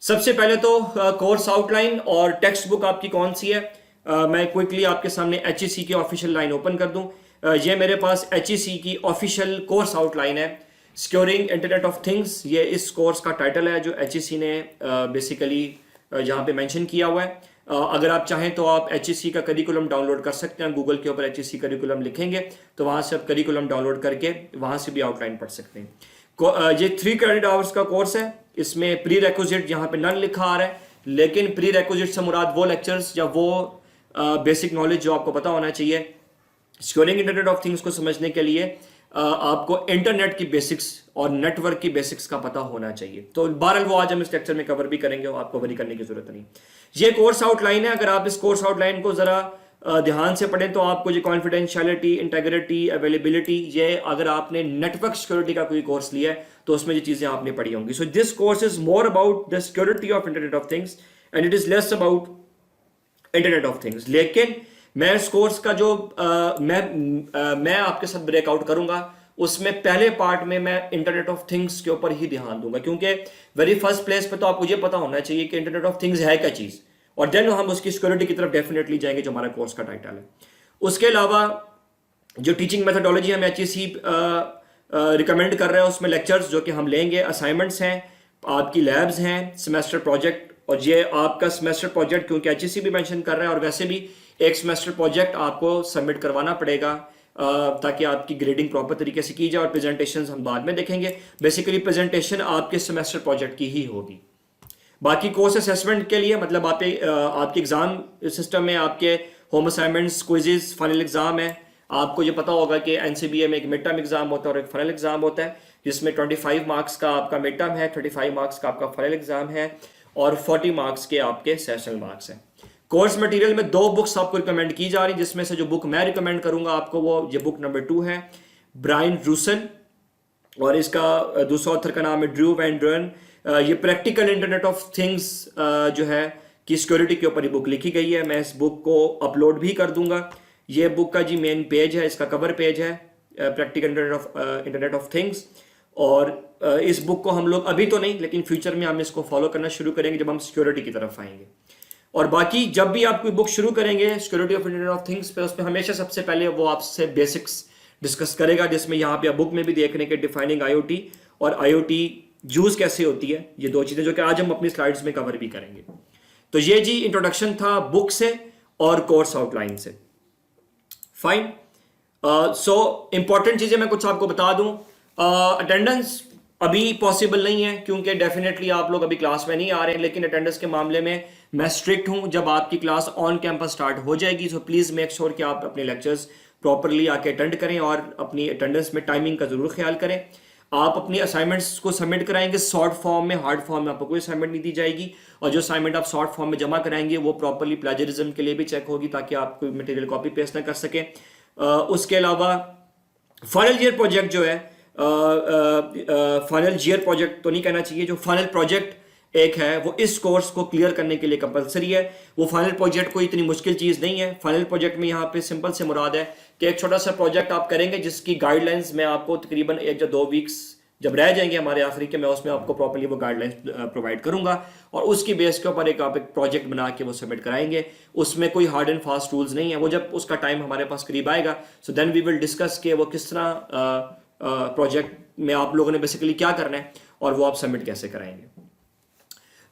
सबसे पहले तो कोर्स आउटलाइन और टेक्स्ट बुक आपकी कौन सी है। मैं क्विकली आपके सामने HEC की ऑफिशियल लाइन ओपन कर दूं। ये मेरे पास HEC की ऑफिशियल कोर्स आउटलाइन है, सिक्योरिंग इंटरनेट ऑफ थिंग्स। ये इस कोर्स का टाइटल है जो HEC ने बेसिकली यहाँ पे मेंशन किया हुआ है। अगर आप चाहें तो आप HEC का करिकुलम डाउनलोड कर सकते हैं। गूगल के ऊपर HEC करिकुलम लिखेंगे तो वहाँ से आप करिकुलम डाउनलोड करके वहाँ से भी आउटलाइन पढ़ सकते हैं। ये 3 क्रेडिट आवर्स का कोर्स है। इसमें प्री रेक्विजिट यहाँ पे नन लिखा आ रहा है, लेकिन प्री रेक्विजिट से मुराद वो लेक्चर्स या वो बेसिक नॉलेज जो आपको पता होना चाहिए सिक्योरिंग इंटरनेट ऑफ थिंग्स को समझने के लिए। आपको इंटरनेट की बेसिक्स और नेटवर्क की बेसिक्स का पता होना चाहिए। तो बहरहाल वो आज हम इस लेक्चर में कवर भी करेंगे और आपको वरी करने की जरूरत नहीं। ये कोर्स आउटलाइन है। अगर आप इस कोर्स आउटलाइन को जरा ध्यान से पढ़ें तो आपको ये कॉन्फिडेंशियलिटी, इंटेग्रिटी, अवेलेबिलिटी, ये अगर आपने नेटवर्क सिक्योरिटी का कोई कोर्स लिया है तो उसमें ये चीजें आपने पढ़ी होंगी। So this course is more about the security of internet of things and it is less about internet of things. लेकिन मैं इस कोर्स का जो मैं आपके साथ ब्रेकआउट करूंगा उसमें पहले पार्ट में मैं इंटरनेट ऑफ थिंग्स के ऊपर ही ध्यान दूंगा, क्योंकि वेरी फर्स्ट प्लेस पे तो आपको ये पता होना चाहिए कि इंटरनेट ऑफ थिंग्स है क्या चीज, और देन हम उसकी सिक्योरिटी की तरफ डेफिनेटली जाएंगे जो हमारा कोर्स का टाइटल है। उसके अलावा जो टीचिंग मेथोडोलॉजी हमें HEC रिकमेंड कर रहा है उसमें लेक्चर्स जो कि हम लेंगे, असाइनमेंट्स हैं, आपकी लैब्स हैं, सेमेस्टर प्रोजेक्ट। और ये आपका सेमेस्टर प्रोजेक्ट क्योंकि HEC भी मेंशन कर रहा है और वैसे भी एक सेमेस्टर प्रोजेक्ट आपको सबमिट करवाना पड़ेगा ताकि आपकी ग्रेडिंग प्रॉपर तरीके से की जाए, और प्रेजेंटेशन हम बाद में देखेंगे। बेसिकली प्रेजेंटेशन आपके सेमेस्टर प्रोजेक्ट की ही होगी। बाकी कोर्स असेसमेंट के लिए मतलब आपके एग्जाम सिस्टम में आपके home assignments, quizzes, final exam है। आपको ये पता होगा कि NCBA में एक मिड टर्म एग्जाम होता है और एक फाइनल एग्जाम होता है, जिसमें 25 मार्क्स का आपका मिड टर्म है, 35 मार्क्स का आपका फाइनल एग्जाम है और 40 मार्क्स के आपके सेशनल मार्क्स हैं। कोर्स मटेरियल में 2 बुक्स आपको रिकमेंड की जा रही, जिसमें से जो बुक मैं रिकमेंड करूंगा आपको वो ये बुक नंबर 2 है, ब्रायन रूसन, और इसका दूसरा ऑथर का नाम है ड्रू वैन ड्रन। ये प्रैक्टिकल इंटरनेट ऑफ थिंग्स जो है कि सिक्योरिटी के ऊपर ये बुक लिखी गई है। मैं इस बुक को अपलोड भी कर दूंगा। ये बुक का जी मेन पेज है, इसका कवर पेज है प्रैक्टिकल इंटरनेट ऑफ थिंग्स। और इस बुक को हम लोग अभी तो नहीं लेकिन फ्यूचर में हम इसको फॉलो करना शुरू करेंगे जब हम सिक्योरिटी की तरफ आएंगे। और बाकी जब भी आप कोई बुक शुरू करेंगे security of internet of things पे, उसमें हमेशा सबसे पहले वो आपसे बेसिक्स डिस्कस करेगा, जिसमें यहाँ पे बुक में भी देखने के डिफाइनिंग IoT और IoT यूज कैसे होती है, ये 2 चीजें जो कि आज हम अपनी स्लाइड्स में कवर भी करेंगे। तो ये जी इंट्रोडक्शन था बुक से और कोर्स आउटलाइन से। फाइन। सो इंपॉर्टेंट चीजें मैं कुछ आपको बता दूं। अटेंडेंस अभी पॉसिबल नहीं है क्योंकि डेफिनेटली आप लोग अभी क्लास में नहीं आ रहे हैं, लेकिन अटेंडेंस के मामले में मैं स्ट्रिक्ट हूं। जब आपकी क्लास ऑन कैंपस स्टार्ट हो जाएगी तो प्लीज मेक श्योर कि आप अपने लेक्चर्स प्रॉपरली आके अटेंड करें और अपनी अटेंडेंस में टाइमिंग का जरूर ख्याल करें। आप अपनी असाइनमेंट्स को सबमिट कराएंगे शॉर्ट फॉर्म में, हार्ड फॉर्म में आपको कोई असाइनमेंट नहीं दी जाएगी, और जो असाइनमेंट आप शॉर्ट फॉर्म में जमा कराएंगे वो प्रॉपरली प्लेजरिज्म के लिए भी चेक होगी ताकि आप कोई मटेरियल कॉपी पेस्ट ना कर सके। उसके अलावा फाइनल ईयर प्रोजेक्ट जो है, फाइनल ईयर प्रोजेक्ट तो नहीं कहना चाहिए, जो फाइनल प्रोजेक्ट एक है वो इस कोर्स को क्लियर करने के लिए कंपलसरी है। वो फाइनल प्रोजेक्ट कोई इतनी मुश्किल चीज नहीं है। फाइनल प्रोजेक्ट में यहाँ पे सिंपल से मुराद है कि एक छोटा सा प्रोजेक्ट आप करेंगे जिसकी गाइडलाइंस में आपको तकरीबन 1 या 2 वीक्स जब रह जाएंगे हमारे आखिरी के, मैं उसमें आपको प्रॉपर्ली वो गाइडलाइंस प्रोवाइड करूंगा और उसकी बेस के ऊपर आप एक प्रोजेक्ट बना के वो सबमिट कराएंगे। उसमें कोई हार्ड एंड फास्ट रूल्स नहीं है। वो जब उसका टाइम हमारे पास करीब आएगा so then we will discuss के वो किस तरह प्रोजेक्ट में आप लोगों ने बेसिकली क्या करना है और वो आप सबमिट कैसे कराएंगे।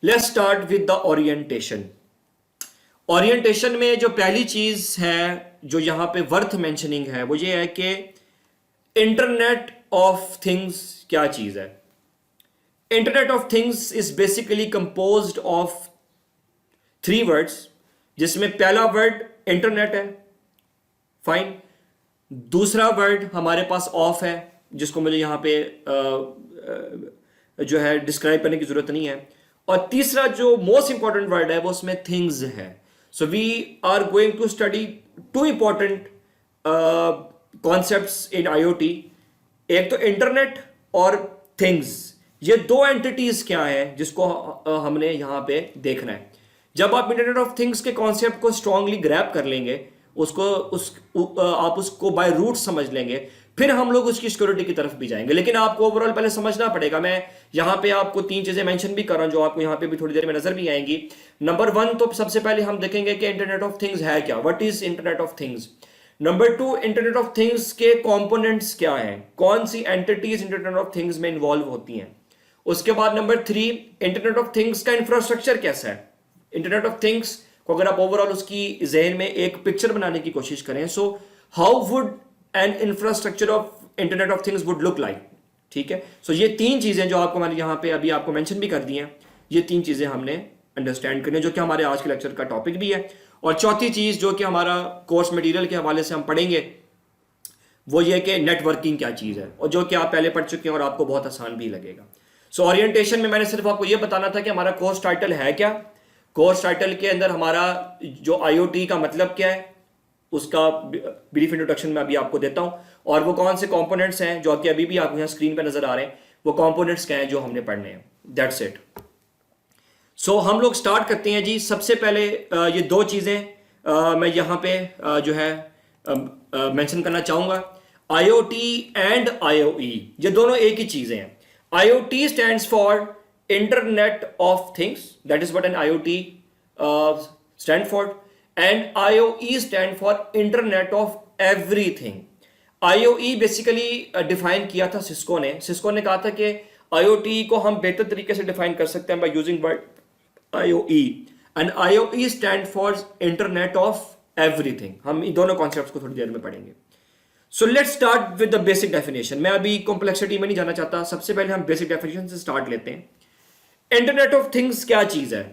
Let's start with the orientation. Orientation में जो पहली चीज है जो यहां पे वर्थ मेंशनिंग है वो ये है कि इंटरनेट ऑफ थिंग्स क्या चीज है। Internet of things is basically composed of 3 words, जिसमें पहला वर्ड इंटरनेट है, फाइन। दूसरा वर्ड हमारे पास ऑफ है जिसको मुझे यहां पे जो है डिस्क्राइब करने की जरूरत नहीं है, और तीसरा जो मोस्ट इंपॉर्टेंट वर्ड है वो उसमें थिंग्स है। So we are going to study 2 important concepts in IoT। एक तो इंटरनेट और थिंग्स, ये 2 एंटिटीज क्या है जिसको हमने यहां पे देखना है। जब आप इंटरनेट ऑफ थिंग्स के कॉन्सेप्ट को स्ट्रांगली ग्रैब कर लेंगे, आप उसको बाय रूट समझ लेंगे, फिर हम लोग उसकी सिक्योरिटी की तरफ भी जाएंगे। लेकिन आपको ओवरऑल पहले समझना पड़ेगा। मैं यहां पे आपको 3 चीजें मेंशन भी कर रहा हूं जो आपको यहां पे भी थोड़ी देर में नजर भी आएंगी। नंबर 1 तो सबसे पहले हम देखेंगे कि इंटरनेट ऑफ थिंग्स है क्या, what is internet of things. Number 2, internet of things के कंपोनेंट्स क्या हैं, कौन सी एंटिटीज इंटरनेट ऑफ थिंग्स में इन्वॉल्व होती हैं। उसके बाद नंबर 3, इंटरनेट ऑफ थिंग्स का इंफ्रास्ट्रक्चर कैसा है। इंटरनेट ऑफ थिंग्स को अगर आप ओवरऑल उसकी जहन में एक पिक्चर बनाने की कोशिश करें, so how would N infrastructure of internet of things would look like. ठीक है, सो ये 3 चीजें जो आपको मैंने यहां पे अभी आपको मेंशन भी कर दी हैं, ये 3 चीजें हमने अंडरस्टैंड करनी है, जो कि हमारे आज के लेक्चर का टॉपिक भी है। और चौथी चीज जो कि हमारा कोर्स मटेरियल के हवाले से हम पढ़ेंगे वो ये कि नेटवर्किंग क्या चीज है, और जो कि आप पहले पढ़ चुके हैं और आपको बहुत आसान भी लगेगा। सो ओरिएंटेशन में मैंने सिर्फ आपको ये बताना था कि हमारा कोर्स टाइटल है क्या। कोर्स टाइटल के अंदर हमारा जो IoT का मतलब क्या है उसका ब्रीफ इंट्रोडक्शन में अभी आपको देता हूं, और वो कौन से कंपोनेंट्स हैं जो कि अभी भी आपको यहाँ स्क्रीन पे नजर आ रहे हैं, वो कंपोनेंट्स क्या हैं जो हमने पढ़ने हैं। That's it. सो हम लोग स्टार्ट करते हैं जी। सबसे पहले ये 2 चीजें मैं यहाँ पे जो है मेंशन करना चाहूंगा, IoT एंड IoE, ये दोनों एक ही चीजें हैं। IoT stands for internet of things, that is what an IoT stand for, and IoE stand for internet of everything. IoE basically define किया था सिस्को ने। सिस्को ने कहा था कि IoT को हम बेहतर तरीके से डिफाइन कर सकते हैं by using word IoE, and IoE stand for internet of everything. हम इन दोनों कॉन्सेप्ट्स को थोड़ी देर में पढ़ेंगे। So let's start with the basic definition. मैं अभी कॉम्प्लेक्सिटी में नहीं जाना चाहता, सबसे पहले हम बेसिक डेफिनेशन से स्टार्ट लेते हैं। इंटरनेट ऑफ थिंग्स क्या चीज है।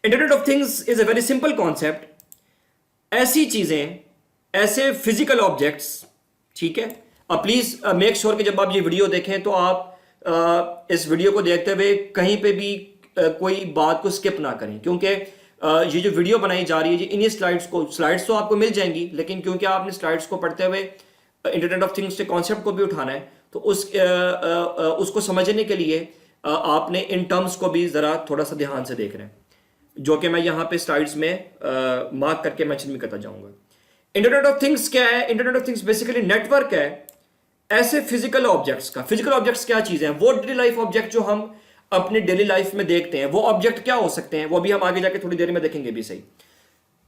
Internet of things is a very simple concept. ऐसी चीजें, ऐसे फिजिकल ऑब्जेक्ट्स, ठीक है। अब प्लीज मेक श्योर कि जब आप ये वीडियो देखें तो आप इस वीडियो को देखते हुए कहीं पे भी कोई बात को स्किप ना करें, क्योंकि ये जो वीडियो बनाई जा रही है, इन्हीं स्लाइड्स तो आपको मिल जाएंगी, लेकिन क्योंकि आपने स्लाइड्स को पढ़ते हुए इंटरनेट ऑफ थिंग्स के कॉन्सेप्ट को भी उठाना है, तो उसको समझने के लिए आपने इन टर्म्स को भी जरा थोड़ा सा ध्यान से देख रहे हैं, जो कि मैं यहाँ पे स्लाइड्स में मार्क करके मेंशन भी करता जाऊंगा। इंटरनेट ऑफ थिंग्स क्या है। Internet of things basically network है ऐसे फिजिकल ऑब्जेक्ट्स का। फिजिकल ऑब्जेक्ट्स क्या चीज है, वो डेली लाइफ ऑब्जेक्ट जो हम अपने डेली लाइफ में देखते हैं, वो ऑब्जेक्ट क्या हो सकते हैं, वो भी हम आगे जाके थोड़ी देर में देखेंगे भी सही।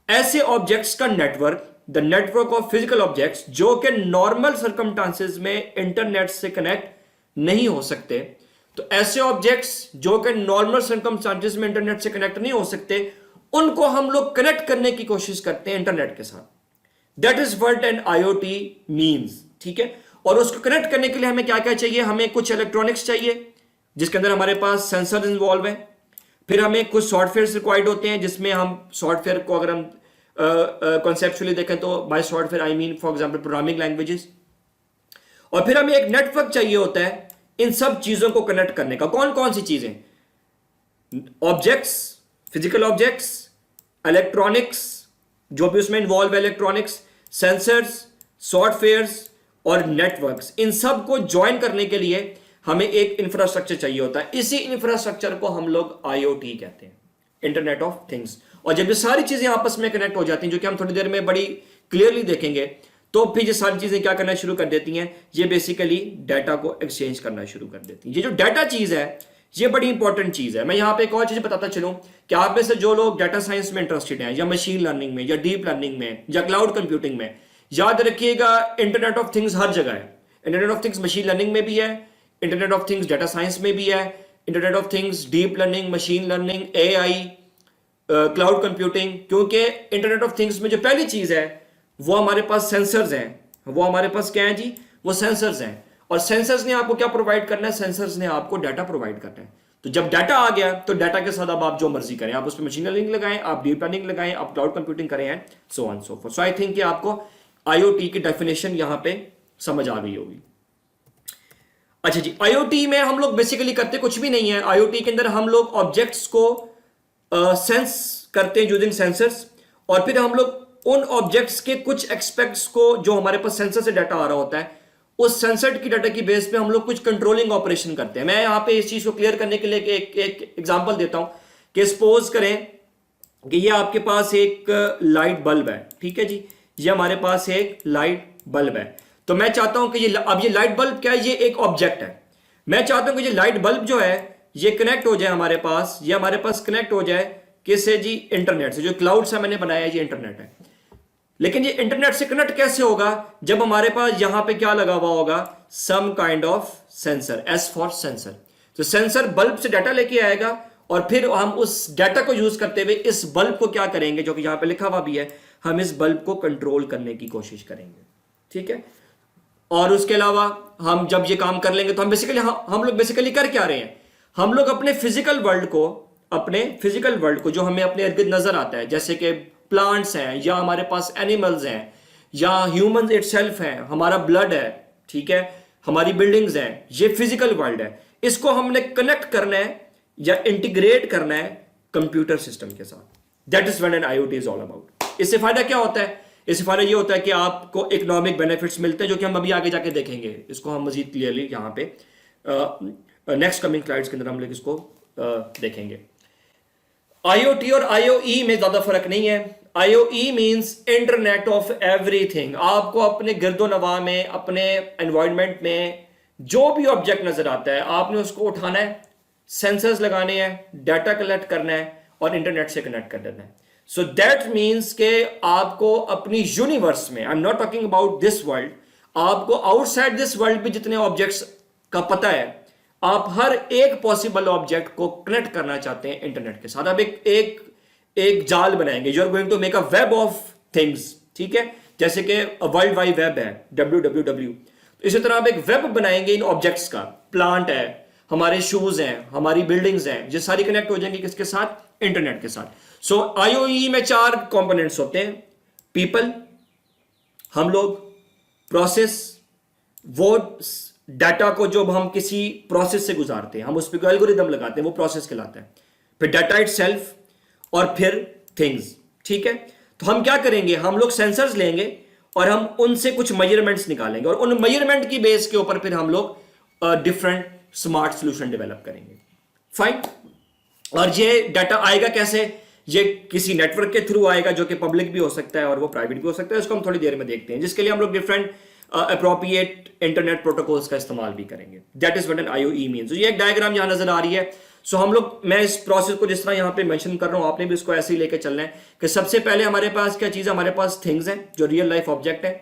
ऐसे ऑब्जेक्ट्स का network, the network of physical objects, जो कि नॉर्मल सर्कमस्टांसेस में इंटरनेट से कनेक्ट नहीं हो सकते। तो ऐसे ऑब्जेक्ट्स जो कि नॉर्मल सर्कमस्टांसेस में इंटरनेट से कनेक्ट नहीं हो सकते, उनको हम लोग कनेक्ट करने की कोशिश करते हैं इंटरनेट के साथ। That is what an IoT means, ठीक है। और उसको कनेक्ट करने के लिए हमें क्या क्या चाहिए, हमें कुछ इलेक्ट्रॉनिक्स चाहिए जिसके अंदर हमारे पास सेंसर इन्वॉल्व है। फिर हमें कुछ सॉफ्टवेयर रिक्वायर्ड होते हैं, जिसमें हम सॉफ्टवेयर को अगर हम कॉन्सेप्चुअली देखें तो by software I mean for example programming languages. और फिर हमें एक नेटवर्क चाहिए होता है इन सब चीजों को कनेक्ट करने का। कौन कौन सी चीजें, ऑब्जेक्ट्स, फिजिकल ऑब्जेक्ट्स, इलेक्ट्रॉनिक्स जो भी उसमें इन्वॉल्व है, इलेक्ट्रॉनिक्स, सेंसर्स, सॉफ्टवेयर्स और नेटवर्क्स, इन सब को ज्वाइन करने के लिए हमें एक इंफ्रास्ट्रक्चर चाहिए होता है। इसी इंफ्रास्ट्रक्चर को हम लोग IoT कहते हैं, इंटरनेट ऑफ थिंग्स। और जब ये सारी चीजें आपस में कनेक्ट हो जाती हैं, जो कि हम थोड़ी देर में बड़ी क्लियरली देखेंगे, तो फिर ये सारी चीजें क्या करना शुरू कर देती हैं, ये बेसिकली डाटा को एक्सचेंज करना शुरू कर देती हैं। ये जो डाटा चीज है, ये बड़ी इंपॉर्टेंट चीज है। मैं यहाँ पे एक और चीज बताता चलूं कि आप में से जो लोग डाटा साइंस में इंटरेस्टेड हैं, या मशीन लर्निंग में, या डीप लर्निंग में, या क्लाउड कंप्यूटिंग में, याद रखिएगा इंटरनेट ऑफ थिंग्स हर जगह है। Internet of things machine learning में भी है, internet of things data science में भी है, internet of things deep learning, machine learning, AI, cloud computing. क्योंकि इंटरनेट ऑफ थिंग्स में जो पहली चीज है वो हमारे पास सेंसर्स हैं। वो हमारे पास क्या है जी, वो सेंसर्स हैं। और सेंसर्स ने आपको क्या प्रोवाइड करना है, सेंसर्स ने आपको डाटा प्रोवाइड करना है। तो जब डाटा आ गया तो डाटा के साथ अब आप जो मर्जी करें, आप उस पर मशीन लर्निंग लगाएं, आप डीप लर्निंग लगाएं, आप क्लाउड कंप्यूटिंग करें, and so on so forth. So I think कि आपको IoT की डेफिनेशन यहां पे समझ आ गई होगी। अच्छा जी, IoT में हम लोग बेसिकली करते कुछ भी नहीं है। IoT के अंदर हम लोग ऑब्जेक्ट्स को सेंस करते हैं यूजिंग सेंसर्स, और फिर हम लोग उन ऑब्जेक्ट्स के कुछ एक्सपेक्ट्स को, जो हमारे पास सेंसर से डाटा आ रहा होता है, उस सेंसर की डाटा की बेस पे हम लोग कुछ कंट्रोलिंग ऑपरेशन करते हैं। मैं यहाँ पे इस चीज को क्लियर करने के लिए एक एग्जांपल देता हूं कि सपोज करें कि ये आपके पास एक लाइट बल्ब है, ठीक है जी, ये हमारे पास एक लाइट बल्ब है। तो मैं चाहता हूं कि ये लाइट बल्ब क्या है, ये एक ऑब्जेक्ट है। मैं चाहता हूं कि ये लाइट बल्ब जो है ये कनेक्ट हो जाए हमारे पास, ये हमारे पास कनेक्ट हो जाए किससे जी, इंटरनेट से। जो क्लाउड से मैंने बनाया है ये इंटरनेट है। लेकिन ये इंटरनेट से कनेक्ट कैसे होगा, जब हमारे पास यहां पे क्या लगा हुआ होगा, some kind of sensor, S for sensor. तो सेंसर बल्ब से डाटा लेके आएगा और फिर हम उस डाटा को यूज करते हुए इस बल्ब को क्या करेंगे, जो कि यहां पे लिखा हुआ भी है, हम इस बल्ब को कंट्रोल करने की कोशिश करेंगे। ठीक है, और उसके अलावा हम जब ये काम कर लेंगे तो हम लोग बेसिकली कर क्या रहे हैं, हम लोग अपने फिजिकल वर्ल्ड को जो हमें अपने इर्द गिर्द नजर आता है, जैसे कि प्लांट्स हैं या हमारे पास एनिमल्स हैं या ह्यूमंस इटसेल्फ हैं, हमारा ब्लड है, ठीक है, हमारी बिल्डिंग्स हैं, ये फिजिकल वर्ल्ड है, इसको हमने कनेक्ट करना है या इंटीग्रेट करना है कंप्यूटर सिस्टम के साथ। That is what an IoT is all about. इससे फायदा क्या होता है, इससे फायदा ये होता है कि आपको इकोनॉमिक बेनिफिट्स मिलते हैं, जो कि हम अभी आगे जाके देखेंगे। इसको हम मजीद क्लियरली यहाँ पे नेक्स्ट कमिंग स्लाइड्स के अंदर हम लोग इसको देखेंगे। आईओटी और आईओई में ज्यादा फर्क नहीं है। IOE means internet of everything. आपको अपने गिरदो नवा में, अपने एनवायरनमेंट में जो भी ऑब्जेक्ट नजर आता है, आपने उसको उठाना है, सेंसर्स लगाने हैं, डाटा कलेक्ट करना है और इंटरनेट से कनेक्ट कर देना है। सो दैट मीन्स के आपको अपनी यूनिवर्स में, I am not talking about this world, आपको आउटसाइड दिस वर्ल्ड भी जितने ऑब्जेक्ट्स का पता है, आप हर एक पॉसिबल ऑब्जेक्ट को कनेक्ट करना चाहते हैं इंटरनेट के साथ। आप एक जाल बनाएंगे, you are going to make a web of things. ठीक है, जैसे कि वर्ल्ड वाइड वेब है WWW, तो इसी तरह आप एक वेब बनाएंगे इन ऑब्जेक्ट्स का। प्लांट है, हमारे शूज हैं, हमारी बिल्डिंग्स हैं, ये सारी कनेक्ट हो जाएंगी किसके साथ, इंटरनेट के साथ। सो आईओई में 4 कंपोनेंट्स होते हैं, पीपल, हम लोग, प्रोसेस, वो डाटा को जो हम किसी प्रोसेस से गुजारते हैं, हम उस पर कोई एल्गोरिदम लगाते हैं, वो प्रोसेस कहलाता है, फिर डाटा इटसेल्फ और फिर थिंग्स। ठीक है, तो हम क्या करेंगे, हम लोग सेंसर्स लेंगे और हम उनसे कुछ मेजरमेंट्स निकालेंगे और उन मेजरमेंट की बेस के ऊपर फिर हम लोग डिफरेंट स्मार्ट सॉल्यूशन डेवलप करेंगे। फाइन, और ये डाटा आएगा कैसे, ये किसी नेटवर्क के थ्रू आएगा, जो कि पब्लिक भी हो सकता है और वो प्राइवेट भी हो सकता है। इसको हम थोड़ी देर में देखते हैं, जिसके लिए हम लोग डिफरेंट अप्रोप्रिएट इंटरनेट प्रोटोकॉल्स का इस्तेमाल भी करेंगे। That is what an IOE means. ये एक डायग्राम यहां नजर आ रही है। सो हम लोग, मैं इस प्रोसेस को जिस तरह यहां पे मेंशन कर रहा हूं, आपने भी इसको ऐसे ही लेके चलना है कि सबसे पहले हमारे पास क्या चीज है, हमारे पास थिंग्स हैं जो रियल लाइफ ऑब्जेक्ट है।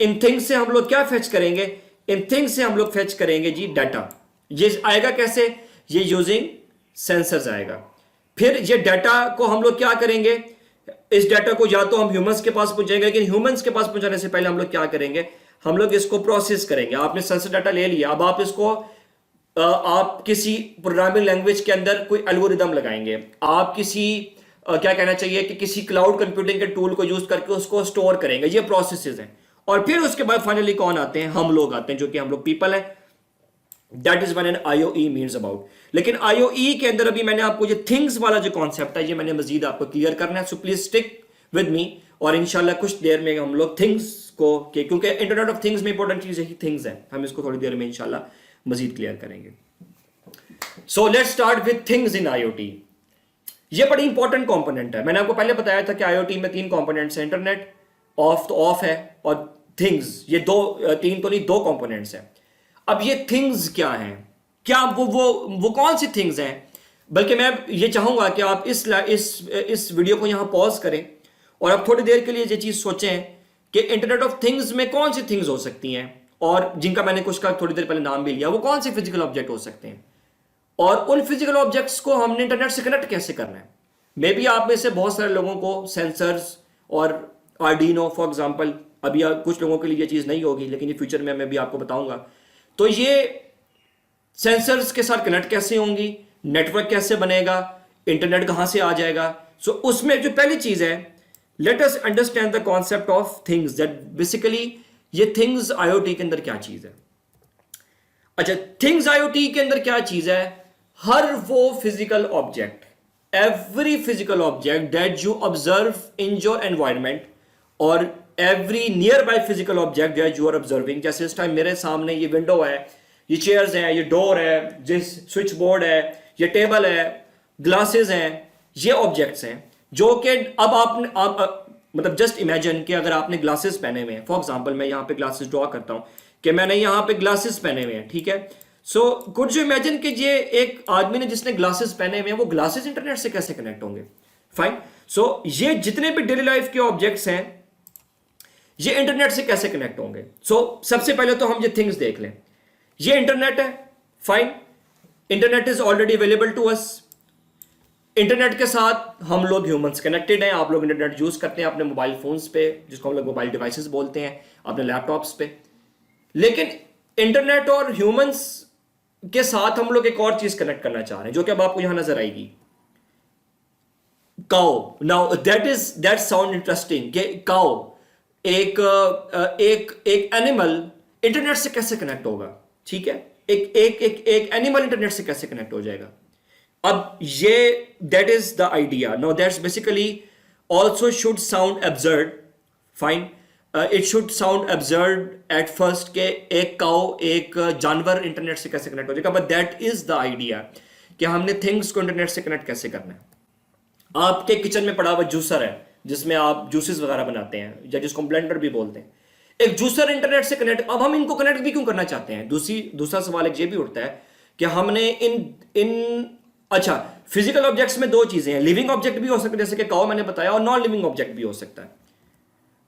इन थिंग्स से हम लोग क्या फेच करेंगे, इन थिंग्स से हम लोग फेच करेंगे जी डाटा। ये आएगा कैसे, ये यूजिंग सेंसर्स आएगा। फिर ये डाटा को हम लोग क्या करेंगे, इस डाटा को या तो हम ह्यूमंस के पास पहुंचाएंगे, लेकिन ह्यूमंस के पास पहुंचाने से पहले हम लोग क्या करेंगे, हम लोग इसको प्रोसेस करेंगे। आपने सेंसर डाटा ले लिया, अब आप इसको आप किसी प्रोग्रामिंग लैंग्वेज के अंदर कोई एल्गोरिदम लगाएंगे, आप किसी क्या कहना चाहिए कि किसी क्लाउड कंप्यूटिंग के टूल को यूज करके उसको स्टोर करेंगे। ये प्रोसेसेस हैं। और फिर उसके बाद फाइनली कौन आते हैं, हम लोग आते हैं, जो कि हम लोग पीपल हैं। That is what an IOE means about. लेकिन आईओई के अंदर अभी मैंने आपको ये थिंग्स वाला जो कॉन्सेप्ट है, ये मैंने मजीद आपको क्लियर करना है। So please stick with me, और इंशाल्लाह कुछ देर में हम लोग थिंग्स को, क्योंकि इंटरनेट ऑफ थिंग्स में इंपॉर्टेंट चीज यही थिंग्स है, हम इसको थोड़ी देर में इंशाल्लाह मजीद क्लियर करेंगे। So let's start with things in IoT. ये बड़ी इंपॉर्टेंट कंपोनेंट है। मैंने आपको पहले बताया था कि आईओटी में 3 कंपोनेंट्स हैं, इंटरनेट ऑफ तो ऑफ है और थिंग्स, ये 3 तो नहीं 2 कंपोनेंट्स हैं। अब ये थिंग्स क्या हैं, क्या वो कौन सी थिंग्स हैं, बल्कि मैं ये चाहूंगा कि आप इस वीडियो को यहां पॉज करें और आप थोड़ी देर के लिए ये चीज सोचें कि इंटरनेट ऑफ थिंग्स में कौन सी थिंग्स हो सकती हैं, और जिनका मैंने कुछ का थोड़ी देर पहले नाम भी लिया, वो कौन से फिजिकल ऑब्जेक्ट हो सकते हैं, और उन फिजिकल ऑब्जेक्ट्स को हमने इंटरनेट से कनेक्ट कैसे करना है। मे बी आप में से बहुत सारे लोगों को सेंसर्स और आर्डिनो फॉर एग्जांपल, अभी कुछ लोगों के लिए ये चीज़ नहीं होगी, लेकिन ये फ्यूचर में मैं भी आपको बताऊंगा। तो ये सेंसर्स के साथ कनेक्ट कैसे होंगी, नेटवर्क कैसे बनेगा, इंटरनेट कहाँ से आ जाएगा। सो उसमें जो पहली चीज़ है, let us understand the concept of things, that basically ये थिंग्स आईओटी के अंदर क्या चीज़ है। अच्छा, थिंग्स आईओटी के अंदर क्या चीज़ है, हर वो physical object, every physical object that you observe in your environment, और every nearby physical object that you are observing. जैसे इस टाइम मेरे सामने ये विंडो है, ये चेयर्स हैं, ये डोर है, जिस स्विच बोर्ड है, ये टेबल है, ग्लासेस हैं, ये ऑब्जेक्ट्स हैं जो कि अब मतलब जस्ट इमेजिन कि अगर आपने ग्लासेस पहने हुए हैं, फॉर एग्जांपल मैं यहाँ पे ग्लासेस ड्रॉ करता हूँ कि मैंने यहाँ पे ग्लासेस पहने हुए हैं, ठीक है। सो कुड यू इमेजिन कि ये एक आदमी ने जिसने ग्लासेस पहने हुए हैं, वो ग्लासेस इंटरनेट से कैसे कनेक्ट होंगे? फाइन। सो ये जितने भी डेली लाइफ के ऑब्जेक्ट्स हैं ये इंटरनेट से कैसे कनेक्ट होंगे? सो सबसे पहले तो हम ये थिंग्स देख लें। ये इंटरनेट है, fine, internet is already available to us. Internet के साथ हम लोग ह्यूमंस कनेक्टेड हैं। आप लोग इंटरनेट यूज करते हैं अपने मोबाइल फोन्स पे, जिसको हम लोग मोबाइल डिवाइसेस बोलते हैं, अपने लैपटॉप्स पे। लेकिन इंटरनेट और ह्यूमंस के साथ हम लोग एक और चीज कनेक्ट करना चाह रहे हैं, जो कि अब आपको यहां नजर आएगी, cow. Now that sound interesting कि काउ एक एनिमल इंटरनेट से कैसे कनेक्ट होगा? ठीक है, एक एनिमल इंटरनेट से कैसे कनेक्ट हो जाएगा? अब ये that is the idea. Now that's basically also should sound absurd, fine, it should sound absurd at first के एक काउ, एक जानवर इंटरनेट से कैसे कनेक्ट हो जाएगा, but that is the idea कि हमने थिंग्स को इंटरनेट से कनेक्ट कैसे करना है। आपके किचन में पड़ा हुआ जूसर है जिसमें आप जूसेस वगैरह बनाते हैं, या जिसको ब्लेंडर भी बोलते हैं, एक जूसर इंटरनेट से कनेक्ट। अब हम इनको कनेक्ट भी क्यों करना चाहते हैं? दूसरा सवाल एक ये भी उठता है कि हमने अच्छा, फिजिकल ऑब्जेक्ट्स में दो चीजें हैं, लिविंग ऑब्जेक्ट भी हो सकते हैं जैसे कि काऊ मैंने बताया, और नॉन लिविंग ऑब्जेक्ट भी हो सकता है।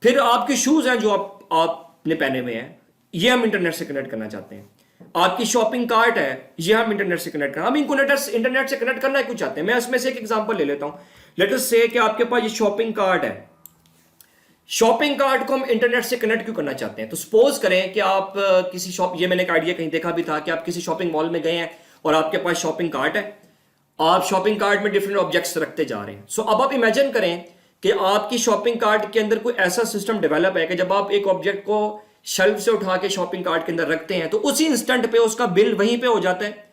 फिर आपके शूज हैं जो आपने पहने हुए हैं, ये हम इंटरनेट से कनेक्ट करना चाहते हैं। आपकी शॉपिंग कार्ट है, ये हम इंटरनेट से कनेक्ट करना, हम इनको इंटरनेट से कनेक्ट करना क्यों चाहते हैं? मैं इसमें से एक एग्जांपल ले लेता हूं। लेट अस से कि आपके पास ये शॉपिंग कार्ट है। शॉपिंग कार्ट को हम इंटरनेट से कनेक्ट क्यों करना चाहते हैं? तो सपोज करें कि आप किसी शॉप, ये मैंने एक आइडिया कहीं देखा भी था कि आप किसी शॉपिंग मॉल में गए हैं और आपके पास शॉपिंग कार्ट है, आप शॉपिंग कार्ट में डिफरेंट ऑब्जेक्ट्स रखते जा रहे हैं। सो अब आप इमेजिन करें कि आपकी शॉपिंग कार्ट के अंदर कोई ऐसा सिस्टम डेवलप है कि जब आप एक ऑब्जेक्ट को शेल्फ से उठा के शॉपिंग कार्ट के अंदर रखते हैं तो उसी इंस्टेंट पे उसका बिल वहीं पे हो जाता है,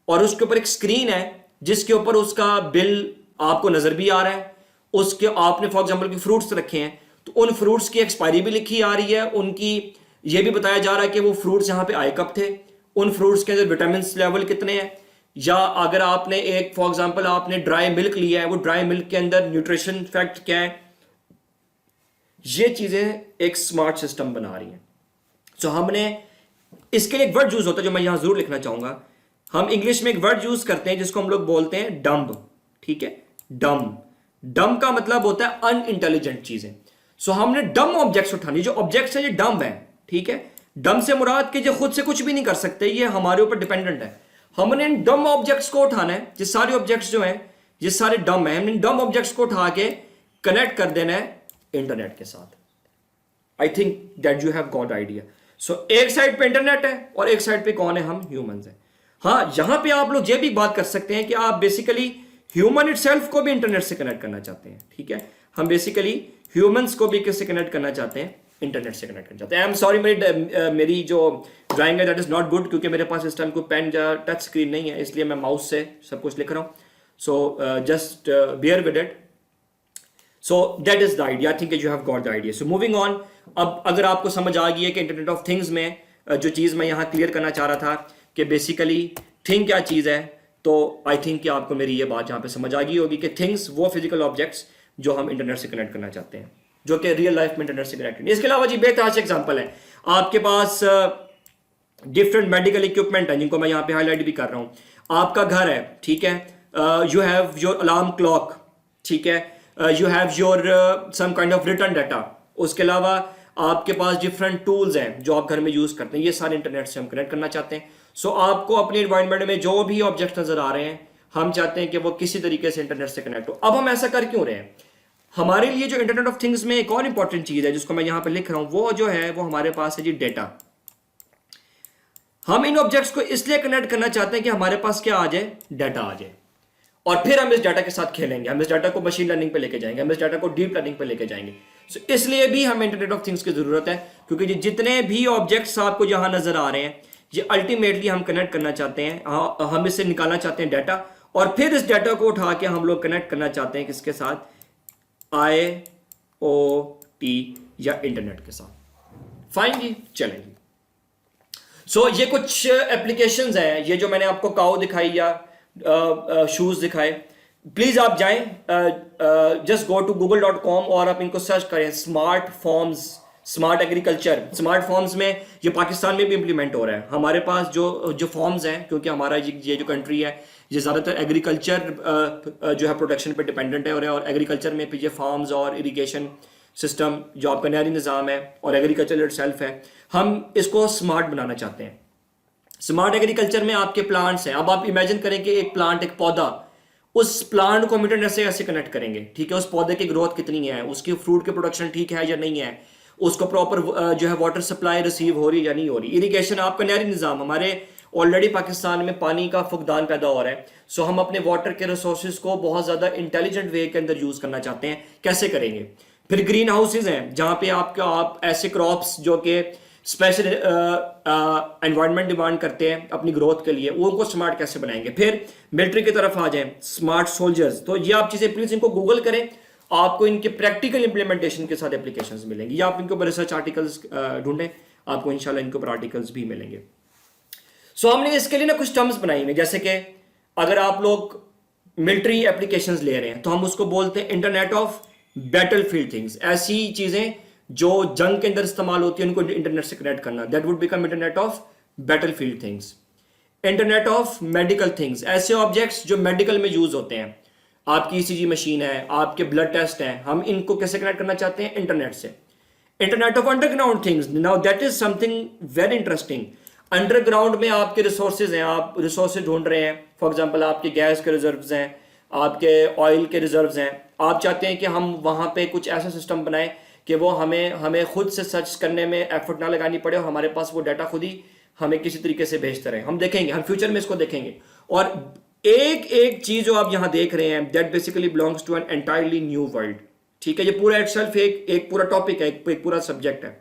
और उसके ऊपर एक स्क्रीन है जिसके ऊपर उसका बिल आपको नजर भी आ रहा है। उसके आपने फॉर एग्जांपल की फ्रूट्स रखे हैं तो उन फ्रूट्स की एक्सपायरी भी लिखी आ रही है, उनकी ये भी बताया जा रहा है कि वो फ्रूट्स यहाँ पे आए कब थे, उन फ्रूट्स के अंदर विटामिन लेवल कितने हैं, या अगर आपने एक फॉर एग्जांपल आपने ड्राई मिल्क लिया है, वो ड्राई मिल्क के अंदर न्यूट्रिशन फैक्ट क्या है। ये चीजें एक स्मार्ट सिस्टम बना रही हैं। सो हमने इसके लिए एक वर्ड यूज होता है जो मैं यहां जरूर लिखना चाहूंगा। हम इंग्लिश में एक वर्ड यूज करते हैं जिसको हम लोग बोलते हैं डम्ब, ठीक है, डम्ब। डम्ब का मतलब होता है अनइंटेलिजेंट चीजें। सो हमने डम्ब ऑब्जेक्ट्स उठानी, जो ऑब्जेक्ट्स हैं ये डम्ब हैं, ठीक है। डम्ब से मुराद कि जो खुद से कुछ भी नहीं कर सकते, ये हमारे ऊपर डिपेंडेंट है। हमने इन डम्ब ऑब्जेक्ट्स को उठाना है, ये सारे ऑब्जेक्ट्स जो हैं ये सारे डम्ब हैं, हमने इन डम्ब ऑब्जेक्ट्स को उठा के कनेक्ट कर देना है इंटरनेट के साथ। I think that you have got idea. So एक साइड पे इंटरनेट है और एक साइड पे कौन है? हम ह्यूमंस हैं। हाँ, यहां पे आप लोग ये भी बात कर सकते हैं कि आप बेसिकली ह्यूमन इटसेल्फ को भी इंटरनेट से कनेक्ट करना चाहते हैं, ठीक है। हम बेसिकली ह्यूमंस को भी किससे कनेक्ट करना चाहते हैं? इंटरनेट से कनेक्ट करना चाहते हैं। आई एम सॉरी, मेरी जो ड्राइंग है दैट इज नॉट गुड, क्योंकि मेरे पास इस टाइम कोई पेन या टच स्क्रीन नहीं है, इसलिए मैं माउस से सब कुछ लिख रहा हूँ। So just bear with it. So that is the idea. I think you have got the idea. So moving on, अब अगर आपको समझ आ गई है कि इंटरनेट ऑफ थिंग्स में जो चीज़ मैं यहाँ क्लियर करना चाह रहा था कि बेसिकली थिंग क्या चीज़ है, तो आई थिंक कि आपको मेरी ये बात यहाँ पे समझ आ गई होगी कि थिंग्स वो फिजिकल ऑब्जेक्ट्स जो हम इंटरनेट से कनेक्ट करना चाहते हैं, जो कि रियल लाइफ में इंटरनेट से कनेक्टेड। इसके अलावा जी बेतहाशा एग्जांपल है, आपके पास डिफरेंट मेडिकल इक्विपमेंट है जिनको मैं यहाँ पे हाईलाइट भी कर रहा हूँ। आपका घर है, ठीक है, you have your alarm clock, ठीक है, you have your some kind of return data. उसके अलावा आपके पास डिफरेंट टूल्स हैं जो आप घर में यूज करते हैं, ये सारे इंटरनेट से हम कनेक्ट करना चाहते हैं। सो आपको अपने एनवायरनमेंट में जो भी ऑब्जेक्ट नजर आ रहे हैं, हम चाहते हैं कि वो किसी तरीके से इंटरनेट से कनेक्ट हो। अब हम ऐसा कर क्यों रहे हैं? हमारे लिए जो इंटरनेट ऑफ थिंग्स में एक और इंपॉर्टेंट चीज है जिसको मैं यहां पे लिख रहा हूं, वो जो है वो हमारे पास है जी डेटा। हम इन ऑब्जेक्ट्स को इसलिए कनेक्ट करना चाहते हैं कि हमारे पास क्या आ जाए? डाटा आ जाए, और फिर हम इस डाटा के साथ खेलेंगे, हम इस डाटा को मशीन लर्निंग पे लेके जाएंगे, हम इस डाटा को डीप लर्निंग पे लेके जाएंगे। सो इसलिए भी हमें इंटरनेट ऑफ थिंग्स की जरूरत है, क्योंकि जितने भी ऑब्जेक्ट्स आपको जहां नजर आ रहे हैं ये अल्टीमेटली हम कनेक्ट करना चाहते हैं, हम इससे निकालना चाहते हैं डाटा, और फिर इस डाटा को उठा के हम लोग कनेक्ट करना चाहते हैं किसके साथ? IoT या इंटरनेट के साथ। फाइन जी, चलेंगे। सो ये कुछ एप्लीकेशंस हैं, ये जो मैंने आपको काऊ दिखाई या शूज दिखाए, प्लीज आप जाएं, जस्ट गो टू google.com और आप इनको सर्च करें, smart forms, smart agriculture. Smart forms में ये पाकिस्तान में भी इंप्लीमेंट हो रहा है। हमारे पास जो फॉर्म्स हैं, क्योंकि हमारा ये जो कंट्री है ये ज़्यादातर एग्रीकल्चर जो है प्रोडक्शन पे डिपेंडेंट है, और एग्रीकल्चर में ये फार्म्स और इरिगेशन सिस्टम जो आपका नहरी निज़ाम है और एग्रीकल्चर इटसेल्फ है, हम इसको स्मार्ट बनाना चाहते हैं। स्मार्ट एग्रीकल्चर में आपके प्लांट्स हैं। अब आप इमेजिन करें कि एक प्लांट, एक पौधा, उस प्लांट को हम इंटरनेट से कैसे कनेक्ट करेंगे, ठीक है। उस पौधे की ग्रोथ कितनी है, उसकी फ्रूट की प्रोडक्शन ठीक है या नहीं है, उसको प्रॉपर जो है वाटर सप्लाई रिसीव हो रही है या नहीं हो रही। इरिगेशन, आपका नहरी निज़ाम, हमारे ऑलरेडी पाकिस्तान में पानी का फुकदान पैदा हो रहा है। सो हम अपने वाटर के रिसोर्सेज को बहुत ज़्यादा इंटेलिजेंट वे के अंदर यूज़ करना चाहते हैं। कैसे करेंगे? फिर ग्रीन हाउसेज हैं जहाँ पे आप ऐसे क्रॉप्स जो कि स्पेशल एनवायरनमेंट डिमांड करते हैं अपनी ग्रोथ के लिए, वो उनको स्मार्ट कैसे बनाएंगे। फिर मिलिट्री की तरफ आ जाएं, स्मार्ट सोल्जर्स। तो ये आप चीज़ें प्लीज़ इनको गूगल करें, आपको इनके प्रैक्टिकल इंप्लीमेंटेशन के साथ एप्लीकेशंस मिलेंगी, या आप इनके ऊपर रिसर्च आर्टिकल्स ढूंढें, आपको इंशाल्लाह इनके ऊपर आर्टिकल्स भी मिलेंगे। सो हमने इसके लिए ना कुछ टर्म्स बनाई हुई, जैसे कि अगर आप लोग मिलिट्री एप्लीकेशंस ले रहे हैं तो हम उसको बोलते हैं इंटरनेट ऑफ बैटलफील्ड थिंग्स। ऐसी चीज़ें जो जंग के अंदर इस्तेमाल होती है उनको इंटरनेट से कनेक्ट करना, that would become internet of battlefield things. Internet of medical things, ऐसे ऑब्जेक्ट्स जो मेडिकल में यूज होते हैं, आपकी ईसीजी मशीन है, आपके ब्लड टेस्ट हैं, हम इनको कैसे कनेक्ट करना चाहते हैं? इंटरनेट से। Internet of underground things, now that is something very interesting. Underground में आपके रिसोर्सेज हैं, आप रिसोर्सेज ढूंढ रहे हैं, फॉर एग्जांपल आपके गैस के रिजर्व्स हैं, आपके ऑयल के रिजर्व्स हैं, आप चाहते हैं कि हम वहाँ पे कुछ ऐसा सिस्टम बनाएं कि वो हमें खुद से सर्च करने में एफर्ट ना लगानी पड़े और हमारे पास वो डाटा खुद ही हमें किसी तरीके से भेजते रहे। हम देखेंगे, हम फ्यूचर में इसको देखेंगे। और एक एक चीज जो आप यहाँ देख रहे हैं, that basically belongs to an entirely new world, ठीक है। ये पूरा इटसेल्फ एक पूरा टॉपिक है, एक पूरा सब्जेक्ट है।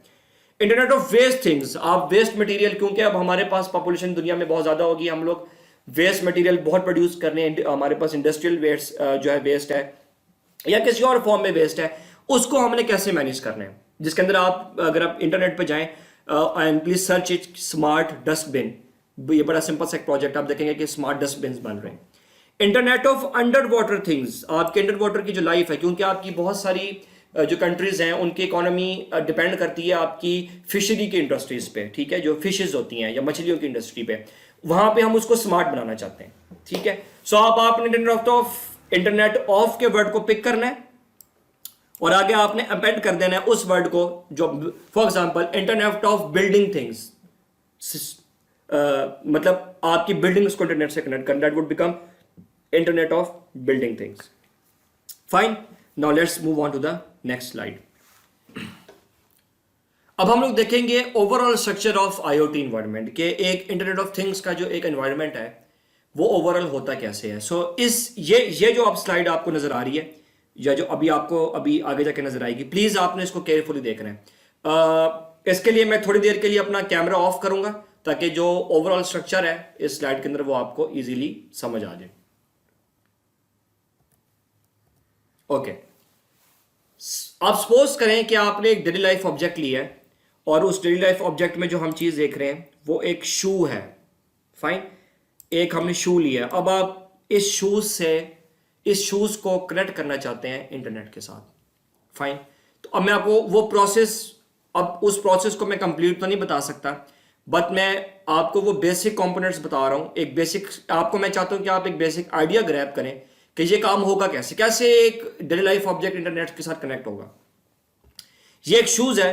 इंटरनेट ऑफ वेस्ट थिंग्स, आप वेस्ट मटेरियल, क्योंकि अब हमारे पास पॉपुलेशन दुनिया में बहुत ज्यादा होगी, हम लोग वेस्ट मटेरियल बहुत प्रोड्यूस करने हैं, हमारे पास इंडस्ट्रियल वेस्ट जो है वेस्ट है या किसी और फॉर्म में वेस्ट है, उसको हमने कैसे मैनेज करना है। जिसके अंदर अगर आप इंटरनेट पे जाएं and please search it smart dustbin, ये बड़ा सिंपल सा एक प्रोजेक्ट, आप देखेंगे कि स्मार्ट डस्टबिन बन रहे हैं। Internet of under water things, आपके अंडर वाटर की जो लाइफ है, क्योंकि आपकी बहुत सारी जो कंट्रीज हैं उनकी इकोनॉमी डिपेंड करती है आपकी फिशरी की इंडस्ट्रीज पे, ठीक है, जो फिशेज होती हैं या मछलियों की इंडस्ट्री पे, वहां पे हम उसको स्मार्ट बनाना चाहते हैं, ठीक है। सो आपने इंटरनेट ऑफ के वर्ड को पिक करना है और आगे आपने अपेंड कर देना है उस वर्ड को, जो for example internet of building things, मतलब आपकी बिल्डिंग्स को इंटरनेट से कनेक्ट करना, that would become internet of building things. Fine, now let's move on to the next slide. अब हम लोग देखेंगे overall structure of IoT environment के, एक इंटरनेट ऑफ थिंग्स का जो एक एनवायरमेंट है वो ओवरऑल होता कैसे है। सो ये जो आप स्लाइड आपको नजर आ रही है या जो अभी आगे जाके नजर आएगी, प्लीज आपने इसको केयरफुली देखना है। इसके लिए मैं थोड़ी देर के लिए अपना कैमरा ऑफ करूंगा ताकि जो ओवरऑल स्ट्रक्चर है इस स्लाइड के अंदर वो आपको इजीली समझ आ जाए। ओके, आप सपोज करें कि आपने एक डेली लाइफ ऑब्जेक्ट लिया है और उस डेली लाइफ ऑब्जेक्ट में जो हम चीज देख रहे हैं वो एक शू है। फाइन, एक हमने शू लिया, अब आप इस शूज को कनेक्ट करना चाहते हैं इंटरनेट के साथ। फाइन, तो अब मैं आपको वो प्रोसेस, अब उस प्रोसेस को मैं कंप्लीट तो नहीं बता सकता, बट मैं आपको वो बेसिक कंपोनेंट्स बता रहा हूं। एक बेसिक आपको मैं चाहता हूं कि आप एक बेसिक आइडिया ग्रैब करें कि ये काम होगा कैसे एक डेली लाइफ ऑब्जेक्ट इंटरनेट के साथ कनेक्ट होगा। ये एक शूज है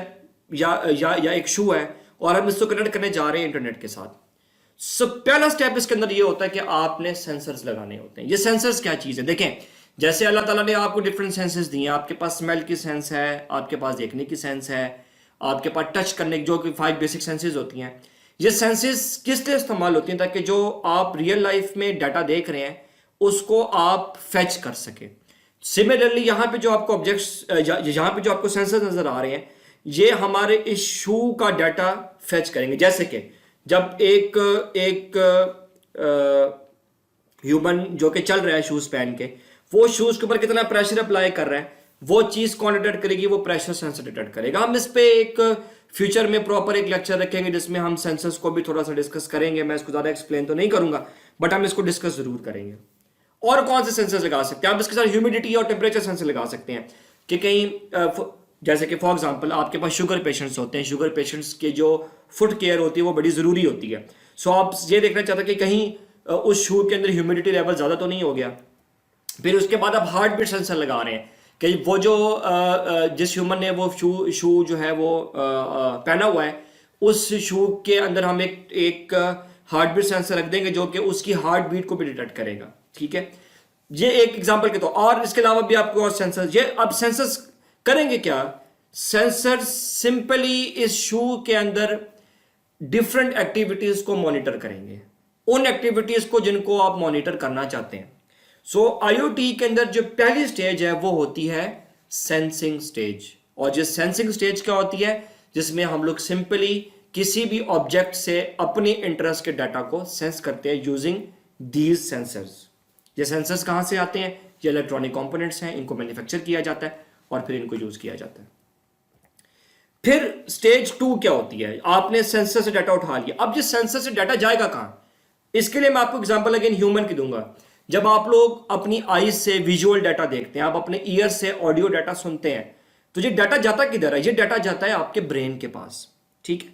या एक शू है और हम इसको कनेक्ट करने जा रहे हैं इंटरनेट के साथ। पहला स्टेप इसके अंदर ये होता है कि आपने सेंसर्स लगाने होते हैं। ये सेंसर्स क्या चीज है? देखें, जैसे अल्लाह ताला ने आपको डिफरेंट सेंसेस दिए हैं, आपके पास स्मेल की सेंस है, आपके पास देखने की सेंस है, आपके पास टच करने की, जो कि 5 बेसिक सेंसेस होती हैं। ये सेंसेस किस लिए इस्तेमाल होती हैं? ताकि जो आप रियल लाइफ में डाटा देख रहे हैं उसको आप फेच कर सके। सिमिलरली यहाँ पे जो आपको ऑब्जेक्ट्स, यहाँ पे जो आपको सेंसर्स नजर आ रहे हैं, ये हमारे इस शू का डाटा फेच करेंगे। जैसे कि जब एक ह्यूमन जो कि चल रहा है शूज पहन के, वो शूज के ऊपर कितना प्रेशर अप्लाई कर रहा है, वो चीज कौन डिटेक्ट करेगी? वो प्रेशर सेंसर डिटेक्ट करेगा। हम इस पे एक फ्यूचर में प्रॉपर एक लेक्चर रखेंगे जिसमें हम सेंसर्स को भी थोड़ा सा डिस्कस करेंगे। मैं इसको ज्यादा एक्सप्लेन तो नहीं करूंगा, बट हम इसको डिस्कस जरूर करेंगे। और कौन से सेंसर लगा सकते हैं आप? इसके साथ ह्यूमिडिटी और टेम्परेचर सेंसर लगा सकते हैं कि कहीं जैसे कि फॉर एग्जांपल आपके पास शुगर पेशेंट्स होते हैं, शुगर पेशेंट्स के जो फुट केयर होती है वो बड़ी ज़रूरी होती है। सो आप ये देखना चाहते हैं कि कहीं उस शू के अंदर ह्यूमिडिटी लेवल ज़्यादा तो नहीं हो गया। फिर उसके बाद आप हार्ट बीट सेंसर लगा रहे हैं कि वो जो जिस ह्यूमन ने वो शू जो है वो पहना हुआ है, उस शू के अंदर हम एक हार्ट बीट सेंसर रख देंगे जो कि उसकी हार्ट बीट को भी डिटेक्ट करेगा। ठीक है, ये एक एग्जांपल के तो, और इसके अलावा भी आपको और सेंसर, ये अब सेंसर्स करेंगे क्या? सेंसर सिंपली इस शू के अंदर डिफरेंट एक्टिविटीज को मॉनिटर करेंगे, उन एक्टिविटीज को जिनको आप मॉनिटर करना चाहते हैं। सो आईओटी के अंदर जो पहली स्टेज है वो होती है सेंसिंग स्टेज। और जो सेंसिंग स्टेज क्या होती है? जिसमें हम लोग सिंपली किसी भी ऑब्जेक्ट से अपनी इंटरेस्ट के डाटा को सेंस करते हैं यूजिंग दीज सेंसर्स। ये सेंसर्स कहां से आते हैं? ये इलेक्ट्रॉनिक कंपोनेंट्स हैं, इनको मैन्युफैक्चर किया जाता है और फिर इनको यूज किया जाता है। फिर स्टेज 2 क्या होती है? आपने सेंसर से डाटा उठा लिया, अब जिस सेंसर से डाटा जाएगा कहां? इसके लिए मैं आपको एग्जांपल अगेन ह्यूमन की दूंगा। जब आप लोग अपनी आईज से विजुअल डाटा देखते हैं, आप अपने ईयर से ऑडियो डाटा सुनते हैं, तो ये डाटा जाता किधर है? ये डाटा जाता है आपके ब्रेन के पास। ठीक है,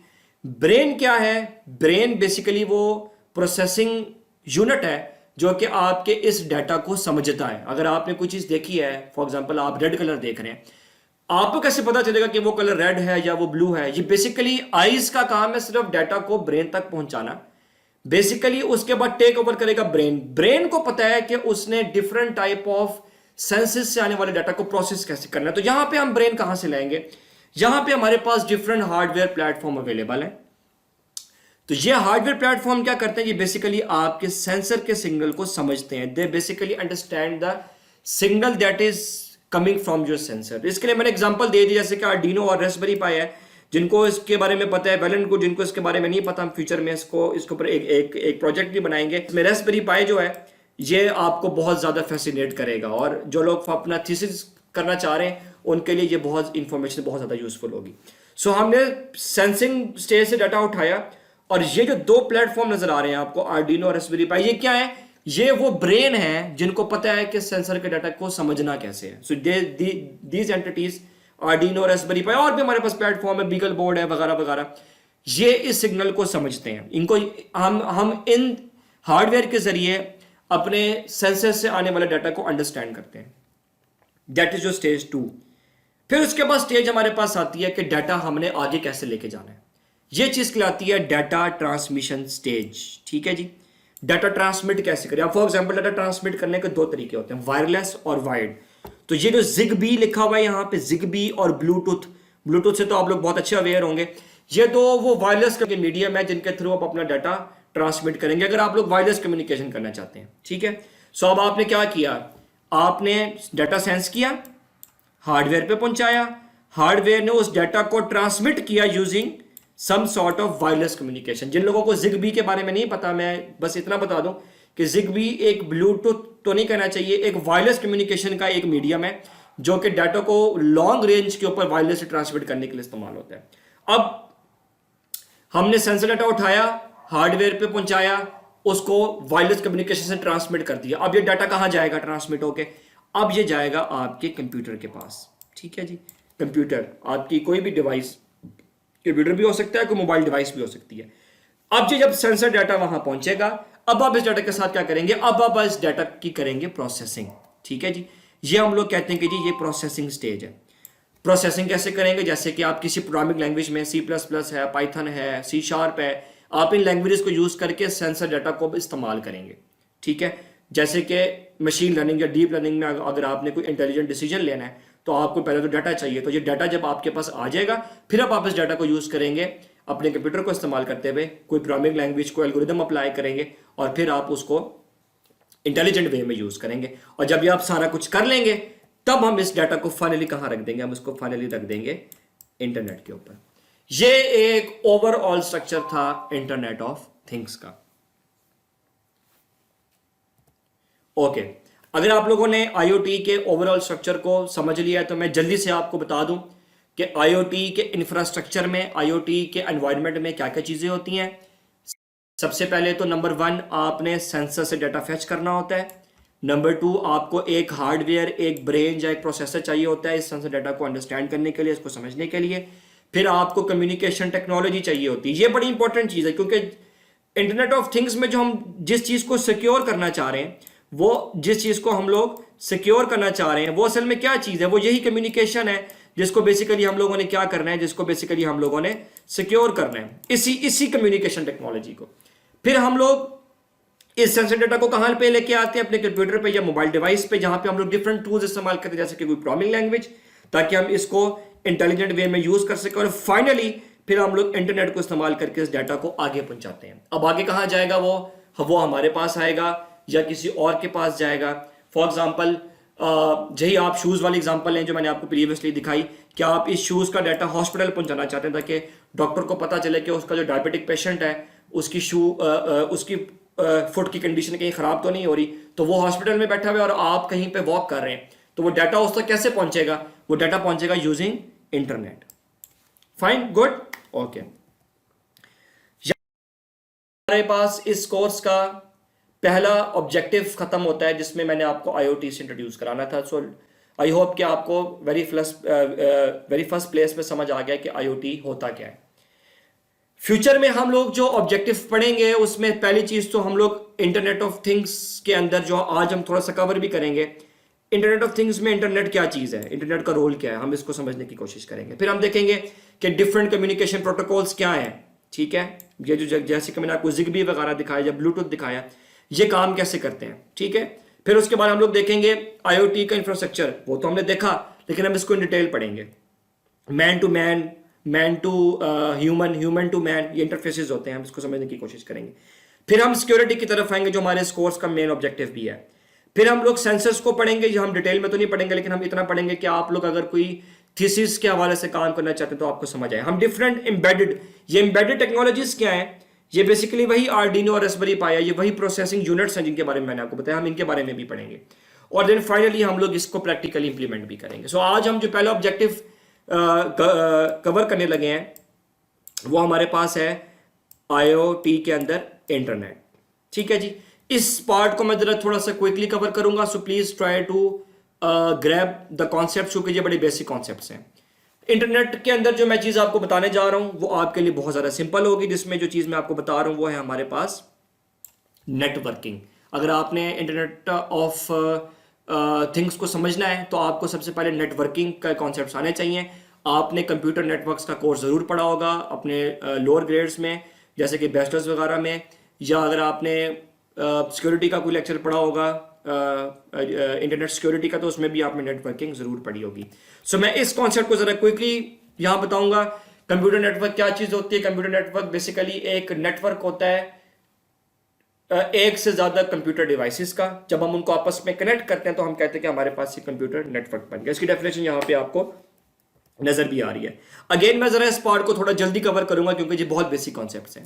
ब्रेन क्या है? ब्रेन बेसिकली वो प्रोसेसिंग यूनिट है जो कि आपके इस डाटा को समझता है। अगर आपने कोई चीज देखी है, फॉर एग्जांपल आप रेड कलर देख रहे हैं, आपको कैसे पता चलेगा कि वो कलर रेड है या वो ब्लू है? ये बेसिकली आईज का काम है सिर्फ डाटा को ब्रेन तक पहुंचाना। बेसिकली उसके बाद टेक ओवर करेगा ब्रेन। ब्रेन को पता है कि उसने डिफरेंट टाइप ऑफ सेंसेस से आने वाले डाटा को प्रोसेस कैसे करना है। तो यहां पे हम ब्रेन कहां से लाएंगे? यहां पे हमारे पास डिफरेंट हार्डवेयर प्लेटफॉर्म अवेलेबल है। तो ये हार्डवेयर प्लेटफॉर्म क्या करते हैं? ये बेसिकली आपके सेंसर के सिग्नल को समझते हैं। They basically understand the signal that is coming from your sensor. इसके लिए मैंने एग्जांपल दे दी, जैसे कि आर्डिनो और रास्पबेरी पाई है। जिनको इसके बारे में पता है वेल एंड गुड, जिनको इसके बारे में नहीं पता, हम फ्यूचर में इसके ऊपर एक प्रोजेक्ट भी बनाएंगे। इसमें रास्पबेरी पाई जो है ये आपको बहुत ज़्यादा फैसिनेट करेगा, और जो लोग अपना थीसिस करना चाह रहे हैं उनके लिए ये बहुत इंफॉर्मेशन बहुत ज़्यादा यूजफुल होगी। सो हमने सेंसिंग स्टेज से डाटा उठाया, और ये जो दो प्लेटफॉर्म नजर आ रहे हैं आपको, आर्डिनो और रास्पबेरी पाई, ये क्या है? ये वो ब्रेन है जिनको पता है कि सेंसर के डाटा को समझना कैसे है। So these entities Arduino, Raspberry Pi, और भी हमारे पास प्लेटफॉर्म है, बीगल बोर्ड है वगैरह वगैरह, ये इस सिग्नल को समझते हैं। इनको हम इन हार्डवेयर के जरिए अपने सेंसर से आने वाले डाटा को अंडरस्टैंड करते हैं। That is your stage 2। फिर उसके बाद स्टेज हमारे पास आती है कि डाटा हमने आगे कैसे लेके जाना है। ये चीज कहलाती है डाटा ट्रांसमिशन स्टेज। ठीक है जी, डाटा ट्रांसमिट कैसे करें? अब फॉर एग्जांपल डाटा ट्रांसमिट करने के दो तरीके होते हैं, वायरलेस और वायर्ड। तो ये जो जिगबी लिखा हुआ है यहाँ पे, जिगबी और ब्लूटूथ, ब्लूटूथ से तो आप लोग बहुत अच्छे अवेयर होंगे। ये दो वो वायरलेस के मीडियम है जिनके थ्रू आप अपना डाटा ट्रांसमिट करेंगे अगर आप लोग वायरलेस कम्युनिकेशन करना चाहते हैं। ठीक है, सो अब आपने क्या किया? आपने डाटा सेंस किया, हार्डवेयर पे पहुंचाया, हार्डवेयर ने उस डाटा को ट्रांसमिट किया using some sort of wireless communication. जिन लोगों को जिगबी के बारे में नहीं पता, मैं बस इतना बता दूं कि जिगबी एक ब्लूटूथ तो नहीं कहना चाहिए, एक वायरलेस कम्युनिकेशन का एक मीडियम है जो कि डाटा को लॉन्ग रेंज के ऊपर वायरलेस से ट्रांसमिट करने के लिए इस्तेमाल होता है। अब हमने सेंसर डाटा उठाया, हार्डवेयर पे पहुंचाया, उसको वायरलेस कम्युनिकेशन से ट्रांसमिट कर दिया। अब ये डाटा कहां जाएगा ट्रांसमिट होके? अब ये जाएगा आपके कंप्यूटर के पास। ठीक है जी, कंप्यूटर आपकी कोई भी डिवाइस, कंप्यूटर भी हो सकता है, कोई मोबाइल डिवाइस भी हो सकती है। अब जी जब सेंसर डाटा वहां पहुंचेगा, अब आप इस डाटा के साथ क्या करेंगे? अब आप इस डाटा की करेंगे प्रोसेसिंग। ठीक है जी, ये हम लोग कहते हैं कि जी ये प्रोसेसिंग स्टेज है। प्रोसेसिंग कैसे करेंगे? जैसे कि आप किसी प्रोग्रामिंग लैंग्वेज में C++ है, पाइथन है, C# है, आप इन लैंग्वेजेस को यूज करके सेंसर डाटा को इस्तेमाल करेंगे। ठीक है, जैसे कि मशीन लर्निंग या डीप लर्निंग में अगर आपने कोई इंटेलिजेंट डिसीजन लेना है तो आपको पहले तो डाटा चाहिए। तो ये डाटा जब आपके पास आ जाएगा, फिर आप इस डाटा को यूज करेंगे अपने कंप्यूटर को इस्तेमाल करते हुए, कोई प्रोग्रामिंग लैंग्वेज को एल्गोरिदम अप्लाई करेंगे, और फिर आप उसको इंटेलिजेंट वे में यूज करेंगे। और जब ये आप सारा कुछ कर लेंगे, तब हम इस डाटा को फाइनली कहां रख देंगे? हम इसको फाइनली रख देंगे इंटरनेट के ऊपर। ये एक ओवरऑल स्ट्रक्चर था इंटरनेट ऑफ थिंग्स का। ओके, अगर आप लोगों ने आईओटी के ओवरऑल स्ट्रक्चर को समझ लिया है तो मैं जल्दी से आपको बता दूं कि आईओटी के इंफ्रास्ट्रक्चर में, आईओटी के एनवायरनमेंट में क्या क्या चीजें होती हैं। सबसे पहले तो नंबर 1, आपने सेंसर से डाटा फेच करना होता है। नंबर 2, आपको एक हार्डवेयर, एक ब्रेन या एक प्रोसेसर चाहिए होता है इस सेंसर डाटा को अंडरस्टैंड करने के लिए, इसको समझने के लिए। फिर आपको कम्युनिकेशन टेक्नोलॉजी चाहिए होती है। ये बड़ी इंपॉर्टेंट चीज़ है, क्योंकि इंटरनेट ऑफ थिंग्स में जो हम जिस चीज़ को सिक्योर करना चाह रहे हैं, वो जिस चीज़ को हम लोग सिक्योर करना चाह रहे हैं वो असल में क्या चीज़ है, वो यही कम्युनिकेशन है जिसको बेसिकली हम लोगों ने क्या करना है, जिसको बेसिकली हम लोगों ने सिक्योर करना है, इसी कम्युनिकेशन टेक्नोलॉजी को। फिर हम लोग इस सेंसर डेटा को कहां पे लेके आते हैं, अपने कंप्यूटर पे या मोबाइल डिवाइस पे, जहां पे हम लोग डिफरेंट टूल्स इस्तेमाल करते हैं, जैसे कि कोई प्रोग्रामिंग लैंग्वेज, ताकि हम इसको इंटेलिजेंट वे में यूज कर सकें। और फाइनली फिर हम लोग इंटरनेट को इस्तेमाल करके इस डाटा को आगे पहुंचाते हैं। अब आगे कहां जाएगा वो हमारे पास आएगा या किसी और के पास जाएगा। फॉर एग्जाम्पल, यही आप शूज़ वाली एग्जांपल लें जो मैंने आपको प्रीवियसली दिखाई, कि आप इस शूज़ का डाटा हॉस्पिटल पहुंचाना चाहते हैं ताकि डॉक्टर को पता चले कि उसका जो डायबिटिक पेशेंट है उसकी उसकी फुट की कंडीशन कहीं ख़राब तो नहीं हो रही, तो वो हॉस्पिटल में बैठा हुआ है और आप कहीं पे वॉक कर रहे हैं, तो वो डाटा उस तक कैसे पहुंचेगा? वो डाटा पहुंचेगा using internet. Fine, good, okay. हमारे पास इस कोर्स का पहला ऑब्जेक्टिव खत्म होता है जिसमें मैंने आपको IoT से इंट्रोड्यूस कराना था। सो आई होप कि आपको वेरी फर्स्ट प्लेस पे समझ आ गया कि IoT होता क्या है। फ्यूचर में हम लोग जो ऑब्जेक्टिव पढ़ेंगे उसमें पहली चीज तो हम लोग इंटरनेट ऑफ थिंग्स के अंदर, जो आज हम थोड़ा सा कवर भी करेंगे, इंटरनेट ऑफ थिंग्स में इंटरनेट क्या चीज है, इंटरनेट का रोल क्या है, हम इसको समझने की कोशिश करेंगे। फिर हम देखेंगे कि डिफरेंट कम्युनिकेशन प्रोटोकॉल्स क्या हैं, ठीक है, ये जो जैसे कि मैंने आपको ZigBee वगैरह दिखाया या ब्लूटूथ दिखाया, ये काम कैसे करते हैं, ठीक है। फिर उसके बाद हम लोग देखेंगे IoT का इंफ्रास्ट्रक्चर, वो तो हमने देखा, लेकिन हम इसको इन डिटेल पढ़ेंगे। Man to man, man to human, human to man, ये इंटरफेसेस होते हैं, हम इसको समझने की कोशिश करेंगे। फिर हम सिक्योरिटी की तरफ आएंगे जो हमारे इस कोर्स का मेन ऑब्जेक्टिव भी है। फिर हम लोग सेंसर्स को पढ़ेंगे, जो हम डिटेल में तो नहीं पढ़ेंगे, लेकिन हम इतना पढ़ेंगे कि आप लोग अगर कोई थीसिस के हवाले से काम करना चाहते हैं तो आपको समझ आए। हम डिफरेंट ये एम्बेडेड टेक्नोलॉजीज क्या है, ये बेसिकली वही आर्डिनो और रास्पबेरी पाई है, ये वही प्रोसेसिंग यूनिट्स हैं जिनके बारे में मैंने आपको बताया, हम इनके बारे में भी पढ़ेंगे। और देन फाइनली हम लोग इसको प्रैक्टिकली इंप्लीमेंट भी करेंगे। सो आज हम जो पहला ऑब्जेक्टिव कवर करने लगे हैं वो हमारे पास है IoT के अंदर इंटरनेट, ठीक है जी। इस पार्ट को मैं जरा थोड़ा सा क्विकली कवर करूंगा, so please try to grab the concept, क्योंकि ये बड़े बेसिक कॉन्सेप्ट्स हैं। इंटरनेट के अंदर जो मैं चीज़ आपको बताने जा रहा हूँ वो आपके लिए बहुत ज़्यादा सिंपल होगी, जिसमें जो चीज़ मैं आपको बता रहा हूँ वो है हमारे पास नेटवर्किंग। अगर आपने इंटरनेट ऑफ थिंग्स को समझना है तो आपको सबसे पहले नेटवर्किंग का कॉन्सेप्ट आने चाहिए। आपने कंप्यूटर नेटवर्क्स का कोर्स ज़रूर पढ़ा होगा अपने लोअर ग्रेड्स में, जैसे कि बैचलर्स वगैरह में, या अगर आपने सिक्योरिटी का कोई लेक्चर पढ़ा होगा इंटरनेट सिक्योरिटी का, तो उसमें भी आपने नेटवर्किंग ज़रूर पढ़ी होगी। सो मैं इस कॉन्सेप्ट को ज़रा क्विकली यहाँ बताऊँगा। कंप्यूटर नेटवर्क क्या चीज़ होती है? कंप्यूटर नेटवर्क बेसिकली एक नेटवर्क होता है एक से ज़्यादा कंप्यूटर डिवाइसेस का। जब हम उनको आपस में कनेक्ट करते हैं तो हम कहते हैं कि हमारे पास ये कंप्यूटर नेटवर्क बन गया। इसकी डेफिनेशन यहाँ पे आपको नज़र भी आ रही है। अगेन मैं ज़रा इस पार्ट को थोड़ा जल्दी कवर करूँगा क्योंकि ये बहुत बेसिक कॉन्सेप्ट्स हैं।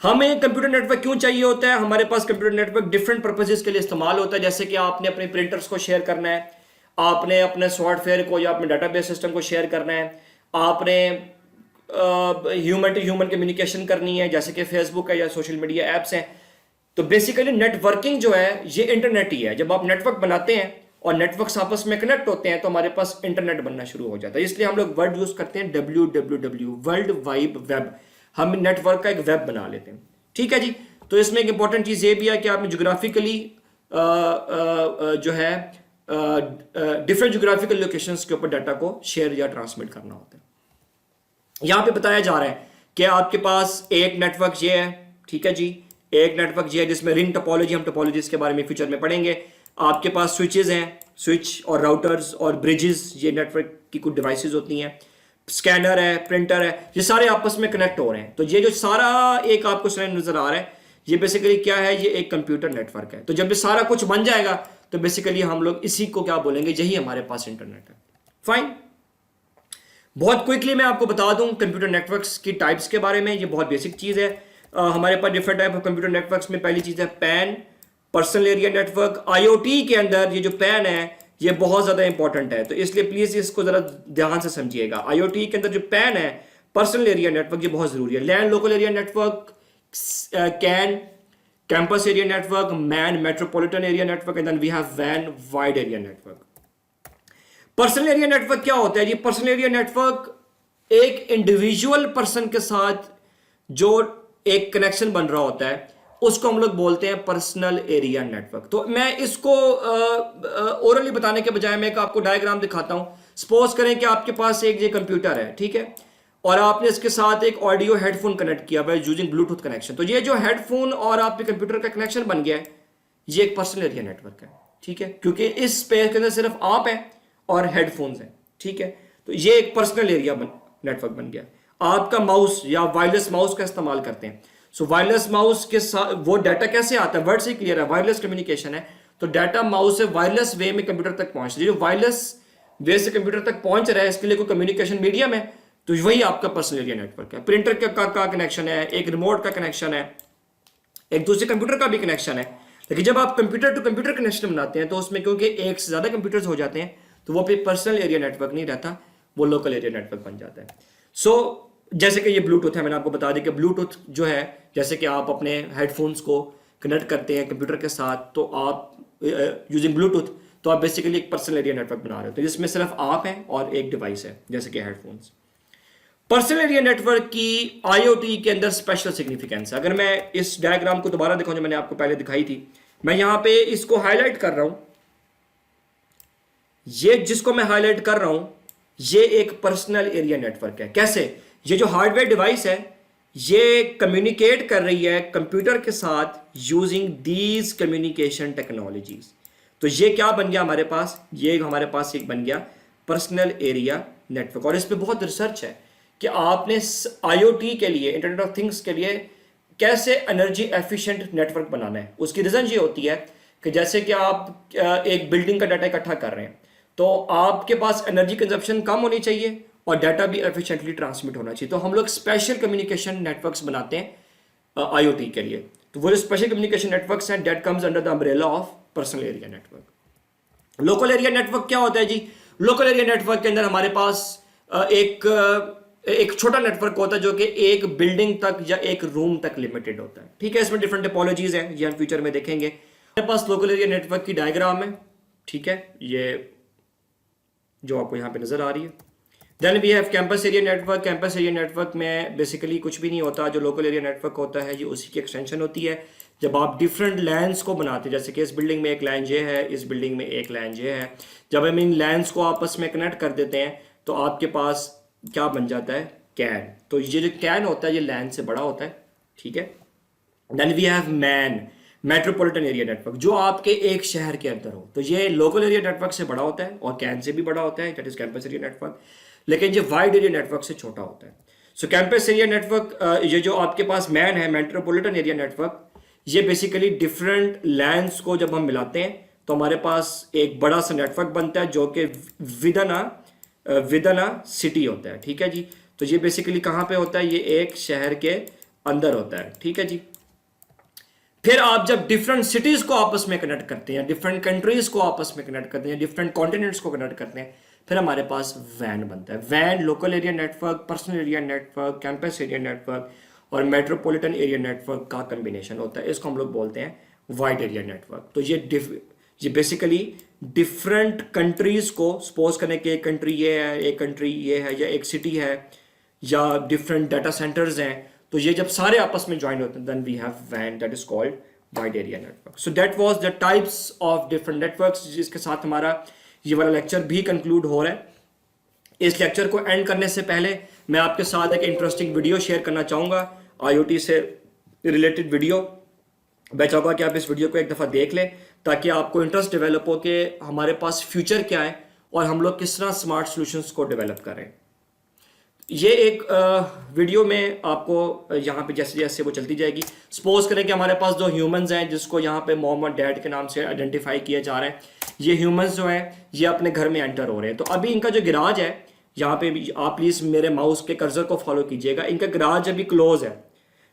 हमें कंप्यूटर नेटवर्क क्यों चाहिए होता है? हमारे पास कंप्यूटर नेटवर्क डिफरेंट पर्पसेस के लिए इस्तेमाल होता है। जैसे कि आपने अपने प्रिंटर्स को शेयर करना है, आपने अपने सॉफ्टवेयर को या अपने डाटाबेस सिस्टम को शेयर करना है, आपने ह्यूमन टू ह्यूमन कम्युनिकेशन करनी है जैसे कि फेसबुक है या सोशल मीडिया ऐप्स हैं। तो बेसिकली नेटवर्किंग जो है ये इंटरनेट ही है। जब आप नेटवर्क बनाते हैं और नेटवर्क्स आपस में कनेक्ट होते हैं तो हमारे पास इंटरनेट बनना शुरू हो जाता है। इसलिए हम लोग वर्ड यूज करते हैं WWW, वर्ल्ड वाइड वेब। हम नेटवर्क का एक वेब बना लेते हैं, ठीक है जी। तो इसमें एक इंपॉर्टेंट चीज़ ये भी है कि आपने जोग्राफिकली जो है डिफरेंट जोग्राफिकल लोकेशंस के ऊपर डाटा को शेयर या ट्रांसमिट करना होता है। यहाँ पे बताया जा रहा है कि आपके पास एक नेटवर्क ये है, ठीक है जी, एक नेटवर्क ये है जिसमें रिंग टोपोलॉजी, हम टोपोलॉजीज के बारे में फ्यूचर में पढ़ेंगे। आपके पास स्विचेस हैं, स्विच और राउटर्स और ब्रिजेस, ये नेटवर्क की कुछ डिवाइसेस होती हैं। स्कैनर है, प्रिंटर है, ये सारे आपस में कनेक्ट हो रहे हैं। तो ये जो सारा एक आपको स्लाइड नजर आ रहा है ये बेसिकली क्या है? ये एक कंप्यूटर नेटवर्क है। तो जब ये सारा कुछ बन जाएगा तो बेसिकली हम लोग इसी को क्या बोलेंगे? यही हमारे पास इंटरनेट है। फाइन, बहुत क्विकली मैं आपको बता दूं कंप्यूटर नेटवर्क्स की टाइप्स के बारे में। ये बहुत बेसिक चीज़ है। हमारे पास different type of computer networks में पहली चीज़ है PAN, personal area network. IoT के अंदर ये जो पैन है ये बहुत ज़्यादा इंपॉर्टेंट है, तो इसलिए प्लीज़ इसको ज़रा ध्यान से समझिएगा। IoT के अंदर जो पैन है, पर्सनल एरिया नेटवर्क, ये बहुत ज़रूरी है। Land local area network, can, campus area network, man metropolitan area network, and then we have WAN wide area network. Personal area network क्या होता है जी? पर्सनल एरिया नेटवर्क एक इंडिविजुअल पर्सन के साथ जो एक कनेक्शन बन रहा होता है उसको हम लोग बोलते हैं पर्सनल एरिया नेटवर्क। तो मैं इसको ओरली बताने के बजाय मैं आपको डायग्राम दिखाता हूं। सपोज करें कि आपके पास एक ये कंप्यूटर है, ठीक है, और आपने इसके साथ एक ऑडियो हेडफोन कनेक्ट किया हुआ है यूजिंग ब्लूटूथ कनेक्शन। तो ये जो हेडफोन और आपके कंप्यूटर का कनेक्शन बन गया है, ये एक पर्सनल एरिया नेटवर्क है, ठीक है, क्योंकि इस स्पेस के अंदर सिर्फ आप हैं और हेडफोन्स हैं, ठीक है। तो ये एक पर्सनल एरिया नेटवर्क बन गया। आपका माउस या वायरलेस माउस का इस्तेमाल करते हैं। सो वायरलेस माउस के साथ वो डाटा कैसे आता है? वर्ड से क्लियर है, वायरलेस कम्युनिकेशन है। तो डाटा माउस से वायरलेस वे में कंप्यूटर तक पहुंच रही है। जो वायरलेस वे से कंप्यूटर तक पहुंच रहा है, इसके लिए कोई कम्युनिकेशन मीडियम है, तो वही आपका पर्सनल एरिया नेटवर्क है। प्रिंटर का कनेक्शन है, एक रिमोट का कनेक्शन है, एक दूसरे कंप्यूटर का भी कनेक्शन है। लेकिन जब आप कंप्यूटर टू कंप्यूटर कनेक्शन बनाते हैं तो उसमें क्योंकि एक से ज्यादा कंप्यूटर्स हो जाते हैं तो वो फिर पर्सनल एरिया नेटवर्क नहीं रहता, वो लोकल एरिया नेटवर्क बन जाता है। सो जैसे कि ये ब्लूटूथ है, मैंने आपको बता दिया कि ब्लूटूथ जो है, जैसे कि आप अपने हेडफोन्स को कनेक्ट करते हैं कंप्यूटर के साथ, तो आप यूजिंग ब्लूटूथ, तो आप बेसिकली एक पर्सनल एरिया नेटवर्क बना रहे हो, तो जिसमें सिर्फ आप हैं और एक डिवाइस है, जैसे कि हेडफोन्स। पर्सनल एरिया नेटवर्क की IoT के अंदर स्पेशल सिग्निफिकेंस है। अगर मैं इस डायग्राम को दोबारा दिखाऊं जो मैंने आपको पहले दिखाई थी, मैं यहां पे इसको हाईलाइट कर रहा हूं। ये जिसको मैं हाईलाइट कर रहा हूं, ये एक पर्सनल एरिया नेटवर्क है। कैसे? ये जो हार्डवेयर डिवाइस है, ये कम्युनिकेट कर रही है कंप्यूटर के साथ यूजिंग दीज कम्युनिकेशन टेक्नोलॉजीज। तो ये क्या बन गया हमारे पास? ये हमारे पास एक बन गया पर्सनल एरिया नेटवर्क। और इस पे बहुत रिसर्च है कि आपने IoT के लिए, इंटरनेट ऑफ थिंग्स के लिए कैसे एनर्जी एफिशिएंट नेटवर्क बनाना है। उसकी रीजन ये होती है कि जैसे कि आप एक बिल्डिंग का डाटा इकट्ठा कर रहे हैं, तो आपके पास एनर्जी कंजप्शन कम होनी चाहिए और डाटा भी एफिशिएंटली ट्रांसमिट होना चाहिए। तो हम लोग स्पेशल कम्युनिकेशन नेटवर्क्स बनाते हैं IoT के लिए। तो वो जो स्पेशल कम्युनिकेशन नेटवर्क्स हैं, that comes under the umbrella of personal area network. Local area network क्या होता है जी? लोकल एरिया नेटवर्क के अंदर हमारे पास एक छोटा नेटवर्क होता है जो कि एक बिल्डिंग तक या एक रूम तक लिमिटेड होता है, ठीक है। इसमें डिफरेंट टोपोलॉजीज हैं, ये हम फ्यूचर में देखेंगे। हमारे पास लोकल एरिया नेटवर्क की डायग्राम है, ठीक है, ये जो आपको यहाँ पे नजर आ रही है। Then we have campus area network. Campus area network में बेसिकली कुछ भी नहीं होता। जो लोकल एरिया नेटवर्क होता है ये उसी की एक्सटेंशन होती है। जब आप डिफरेंट लैंड्स को बनाते हैं, जैसे कि इस बिल्डिंग में एक लैन ये है, इस बिल्डिंग में एक लैन ये है, जब हम इन लैंड्स को आपस में कनेक्ट कर देते हैं तो आपके पास क्या बन जाता है? कैन। तो ये जो कैन होता है ये लैन से बड़ा होता है, ठीक है। Then we have MAN metropolitan area network, जो आपके एक शहर के अंदर हो। तो ये लोकल एरिया नेटवर्क से बड़ा होता है और कैन से भी बड़ा होता है, that is campus area network. लेकिन ये वाइड एरिया नेटवर्क से छोटा होता है। सो कैंपस एरिया नेटवर्क, ये जो आपके पास मैन है मेट्रोपॉलिटन एरिया नेटवर्क, ये बेसिकली डिफरेंट लैंड्स को जब हम मिलाते हैं तो हमारे पास एक बड़ा सा नेटवर्क बनता है जो कि विद अ सिटी होता है, ठीक है जी। तो ये बेसिकली कहाँ पे होता है? ये एक शहर के अंदर होता है, ठीक है जी। फिर आप जब डिफरेंट सिटीज को आपस में कनेक्ट करते हैं, डिफरेंट कंट्रीज को आपस में कनेक्ट करते हैं, डिफरेंट कॉन्टिनेंट्स को कनेक्ट करते हैं, फिर हमारे पास वैन बनता है। वैन local area network, personal area network, campus area network और मेट्रोपॉलिटन एरिया नेटवर्क का कॉम्बिनेशन होता है। इसको हम लोग बोलते हैं वाइड एरिया नेटवर्क। तो ये बेसिकली डिफरेंट कंट्रीज को, सपोज करें कि एक कंट्री ये है, एक कंट्री ये है, या एक सिटी है, या डिफरेंट डाटा सेंटर्स हैं, तो ये जब सारे आपस में ज्वाइन होते हैं देन वी हैव वैन, that is called wide area network. So that was the types of different networks, जिसके साथ हमारा ये वाला लेक्चर भी कंक्लूड हो रहा है। इस लेक्चर को एंड करने से पहले मैं आपके साथ एक इंटरेस्टिंग वीडियो शेयर करना चाहूँगा, IoT से रिलेटेड वीडियो। मैं चाहूँगा कि आप इस वीडियो को एक दफ़ा देख लें ताकि आपको इंटरेस्ट डेवलप हो कि हमारे पास फ्यूचर क्या है और हम लोग किस तरह स्मार्ट सॉल्यूशंस को डेवलप करें। ये एक वीडियो में आपको यहाँ पे जैसे जैसे वो चलती जाएगी। सपोज करें कि हमारे पास दो ह्यूमंस हैं जिसको यहाँ पे मोहम्मद डैड के नाम से आइडेंटिफाई किया जा रहा है। ये ह्यूमंस जो हैं ये अपने घर में एंटर हो रहे हैं। तो अभी इनका जो गिराज है, यहाँ पे भी आप प्लीज़ मेरे माउस के कर्सर को फॉलो कीजिएगा, इनका गिराज अभी क्लोज है।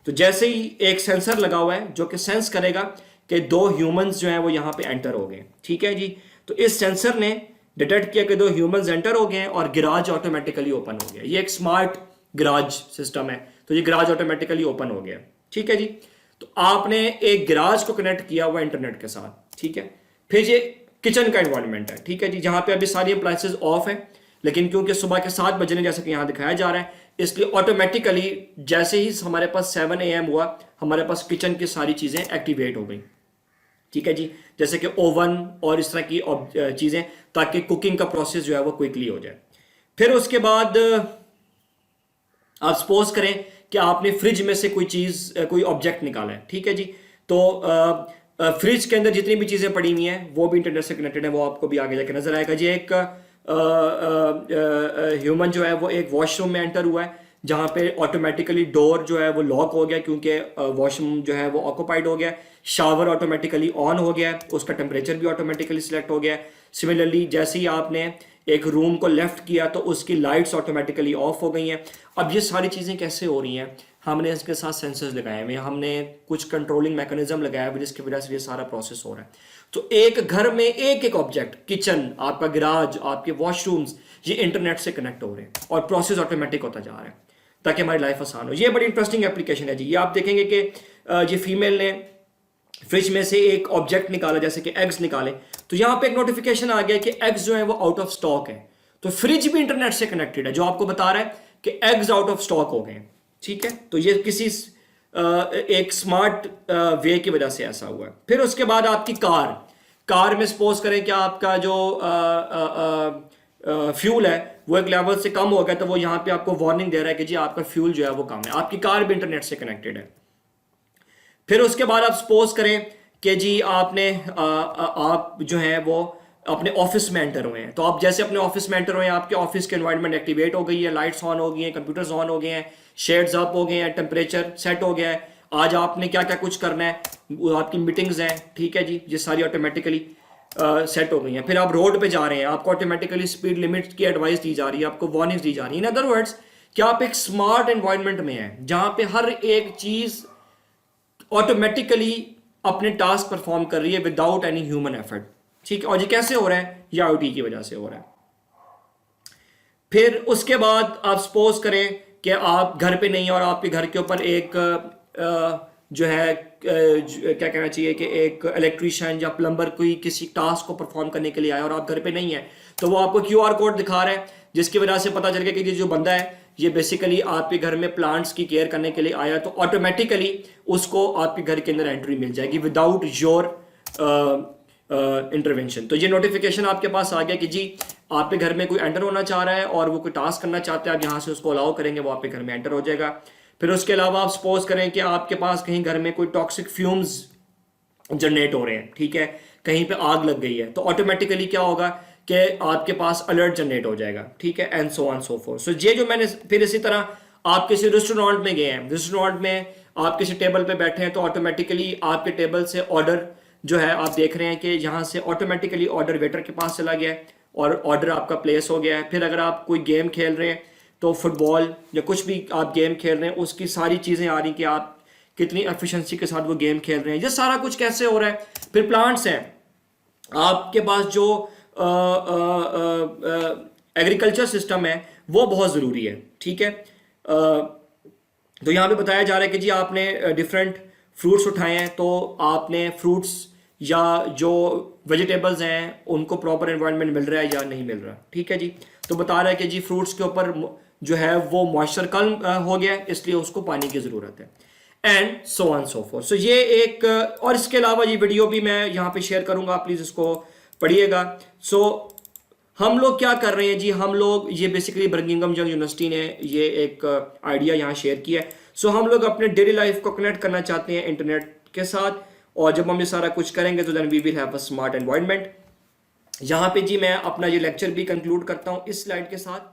तो जैसे ही एक सेंसर लगा हुआ है जो कि सेंस करेगा कि दो ह्यूमंस जो हैं वो यहाँ पे एंटर हो गए, ठीक है जी। तो इस सेंसर ने डिटेक्ट किया कि दो ह्यूमंस एंटर हो गए हैं और गिराज ऑटोमेटिकली ओपन हो गया। ये एक स्मार्ट गिराज सिस्टम है, तो ये गिराज ऑटोमेटिकली ओपन हो गया, ठीक है जी। तो आपने एक गैराज को कनेक्ट किया हुआ इंटरनेट के साथ, ठीक है। फिर ये किचन का एनवायरनमेंट है, ठीक है जी, जहां पे अभी सारी अप्लायंसेज ऑफ है, लेकिन क्योंकि सुबह के 7 बजने जैसे कि यहां दिखाया जा रहा है, इसलिए ऑटोमेटिकली जैसे ही हमारे पास 7 AM हुआ, हमारे पास किचन की सारी चीजें एक्टिवेट हो गई, ठीक है जी, जैसे कि ओवन और इस तरह की चीजें, ताकि कुकिंग का प्रोसेस जो है वो क्विकली हो जाए। फिर उसके बाद आप सपोज करें कि आपने फ्रिज में से कोई चीज, कोई ऑब्जेक्ट निकाला है, ठीक है जी, तो फ्रिज के अंदर जितनी भी चीजें पड़ी हुई हैं वो भी इंटरनेट से कनेक्टेड है, वो आपको भी आगे जाके नजर आएगा जी। एक ह्यूमन जो है वो एक वॉशरूम में एंटर हुआ है, जहां पे ऑटोमेटिकली डोर जो है वो लॉक हो गया क्योंकि वॉशरूम जो है वो ऑक्यूपाइड हो गया। शावर ऑटोमेटिकली ऑन हो गया, उसका टेम्परेचर भी ऑटोमेटिकली सिलेक्ट हो गया। सिमिलरली जैसे ही आपने एक रूम को लेफ्ट किया तो उसकी लाइट्स ऑटोमेटिकली ऑफ हो गई हैं। अब ये सारी चीज़ें कैसे हो रही हैं? हमने इसके साथ सेंसर्स लगाए हुए हैं, हमने कुछ कंट्रोलिंग मैकेनिज्म लगाया हुआ जिसकी वजह से ये सारा प्रोसेस हो रहा है। तो एक घर में एक एक ऑब्जेक्ट, किचन, आपका गैराज, आपके वॉशरूम्स, ये इंटरनेट से कनेक्ट हो रहे हैं और प्रोसेस ऑटोमेटिक होता जा रहा है ताकि हमारी लाइफ आसान हो। ये बड़ी इंटरेस्टिंग एप्लीकेशन है जी। ये आप देखेंगे कि ये फीमेल ने फ्रिज में से एक ऑब्जेक्ट निकाला, जैसे कि एग्स निकाले, तो यहाँ पे एक नोटिफिकेशन आ गया कि एग्स जो है वो आउट ऑफ स्टॉक है। तो फ्रिज भी इंटरनेट से कनेक्टेड है, जो आपको बता रहा है कि एग्स आउट ऑफ स्टॉक हो गए, ठीक है। तो ये किसी एक स्मार्ट वे की वजह से ऐसा हुआ है। फिर उसके बाद आपकी कार में सपोज करें कि आपका जो फ्यूल है वो एक लेवल से कम हो गया, तो वो यहाँ पे आपको वार्निंग दे रहा है कि जी आपका फ्यूल जो है वो कम है। आपकी कार भी इंटरनेट से कनेक्टेड है। फिर उसके बाद आप सपोज करें कि जी आपने आप जो है वो अपने ऑफिस में एंटर हुए हैं, तो आप जैसे अपने ऑफिस में एंटर हुए हैं, आपके ऑफिस के एनवायरनमेंट एक्टिवेट हो गई है, लाइट्स ऑन हो गई हैं, कंप्यूटर्स ऑन हो गए हैं, शेड्स अप हो गए हैं, टेम्परेचर सेट हो गया है। आज आपने क्या क्या कुछ करना है, वो आपकी मीटिंग्स हैं, ठीक है जी, ये सारी ऑटोमेटिकली सेट हो गई हैं। फिर आप रोड पे जा रहे हैं, आपको ऑटोमेटिकली स्पीड लिमिट की एडवाइस दी जा रही है, आपको वार्निंग्स दी जा रही है। इन अदर वर्ड्स कि आप एक स्मार्ट एनवायरनमेंट में हैं जहां पे हर एक चीज ऑटोमेटिकली अपने टास्क परफॉर्म कर रही है विदाउट एनी ह्यूमन एफर्ट, ठीक है। और ये कैसे हो रहा है? ये IoT की वजह से हो रहा है। फिर उसके बाद आप सपोज करें कि आप घर पे नहीं है और आपके घर के ऊपर एक जो है क्या कहना चाहिए कि एक इलेक्ट्रीशियन या प्लम्बर कोई किसी टास्क को परफॉर्म करने के लिए आया और आप घर पे नहीं है, तो वो आपको QR कोड दिखा रहा है, जिसकी वजह से पता चल गया कि ये जो बंदा है ये बेसिकली आपके घर में प्लांट्स की केयर करने के लिए आया, तो ऑटोमेटिकली उसको आपके घर के अंदर एंट्री मिल जाएगी विदाउट योर इंटरवेंशन। तो ये नोटिफिकेशन आपके पास आ गया कि जी आपके घर में कोई एंटर होना चाह रहा है और वो कोई टास्क करना चाहते हैं, आप यहाँ से उसको अलाउ करेंगे, वो आपके घर में एंटर हो जाएगा। फिर उसके अलावा आप सपोज करें कि आपके पास कहीं घर में कोई टॉक्सिक फ्यूम्स जनरेट हो रहे हैं, ठीक है, कहीं पे आग लग गई है, तो ऑटोमेटिकली क्या होगा कि आपके पास अलर्ट जनरेट हो जाएगा, ठीक है, and so on so forth. So ये जो मैंने, फिर इसी तरह आप किसी रेस्टोरेंट में गए हैं, रेस्टोरेंट में आप किसी टेबल पे बैठे हैं, तो ऑटोमेटिकली आपके टेबल से ऑर्डर जो है आप देख रहे हैं कि यहाँ से ऑटोमेटिकली ऑर्डर वेटर के पास चला गया है और ऑर्डर आपका प्लेस हो गया है। फिर अगर आप कोई गेम खेल रहे हैं, तो फुटबॉल या कुछ भी आप गेम खेल रहे हैं, उसकी सारी चीज़ें आ रही कि आप कितनी एफिशिएंसी के साथ वो गेम खेल रहे हैं। ये सारा कुछ कैसे हो रहा है? फिर प्लांट्स हैं, आपके पास जो एग्रीकल्चर सिस्टम है वो बहुत ज़रूरी है, ठीक है। तो यहाँ पे बताया जा रहा है कि जी आपने डिफरेंट फ्रूट्स उठाए हैं, तो आपने फ्रूट्स या जो वेजिटेबल्स हैं उनको प्रॉपर एनवायरनमेंट मिल रहा है या नहीं मिल रहा, ठीक है जी। तो बता रहा है कि जी फ्रूट्स के ऊपर जो है वो मॉइस्चर कम हो गया है, इसलिए उसको पानी की ज़रूरत है, and so on so forth. So ये एक, और इसके अलावा ये वीडियो भी मैं यहाँ पे शेयर करूँगा, प्लीज़ इसको पढ़िएगा। सो हम लोग क्या कर रहे हैं जी, हम लोग ये बेसिकली बर्मिंघम यंग यूनिवर्सिटी ने ये एक आइडिया यहाँ शेयर किया है। सो हम लोग अपने डेली लाइफ को कनेक्ट करना चाहते हैं इंटरनेट के साथ, और जब हम ये सारा कुछ करेंगे तो then we will have a smart environment. यहाँ पे जी मैं अपना ये लेक्चर भी कंक्लूड करता हूँ इस स्लाइड के साथ।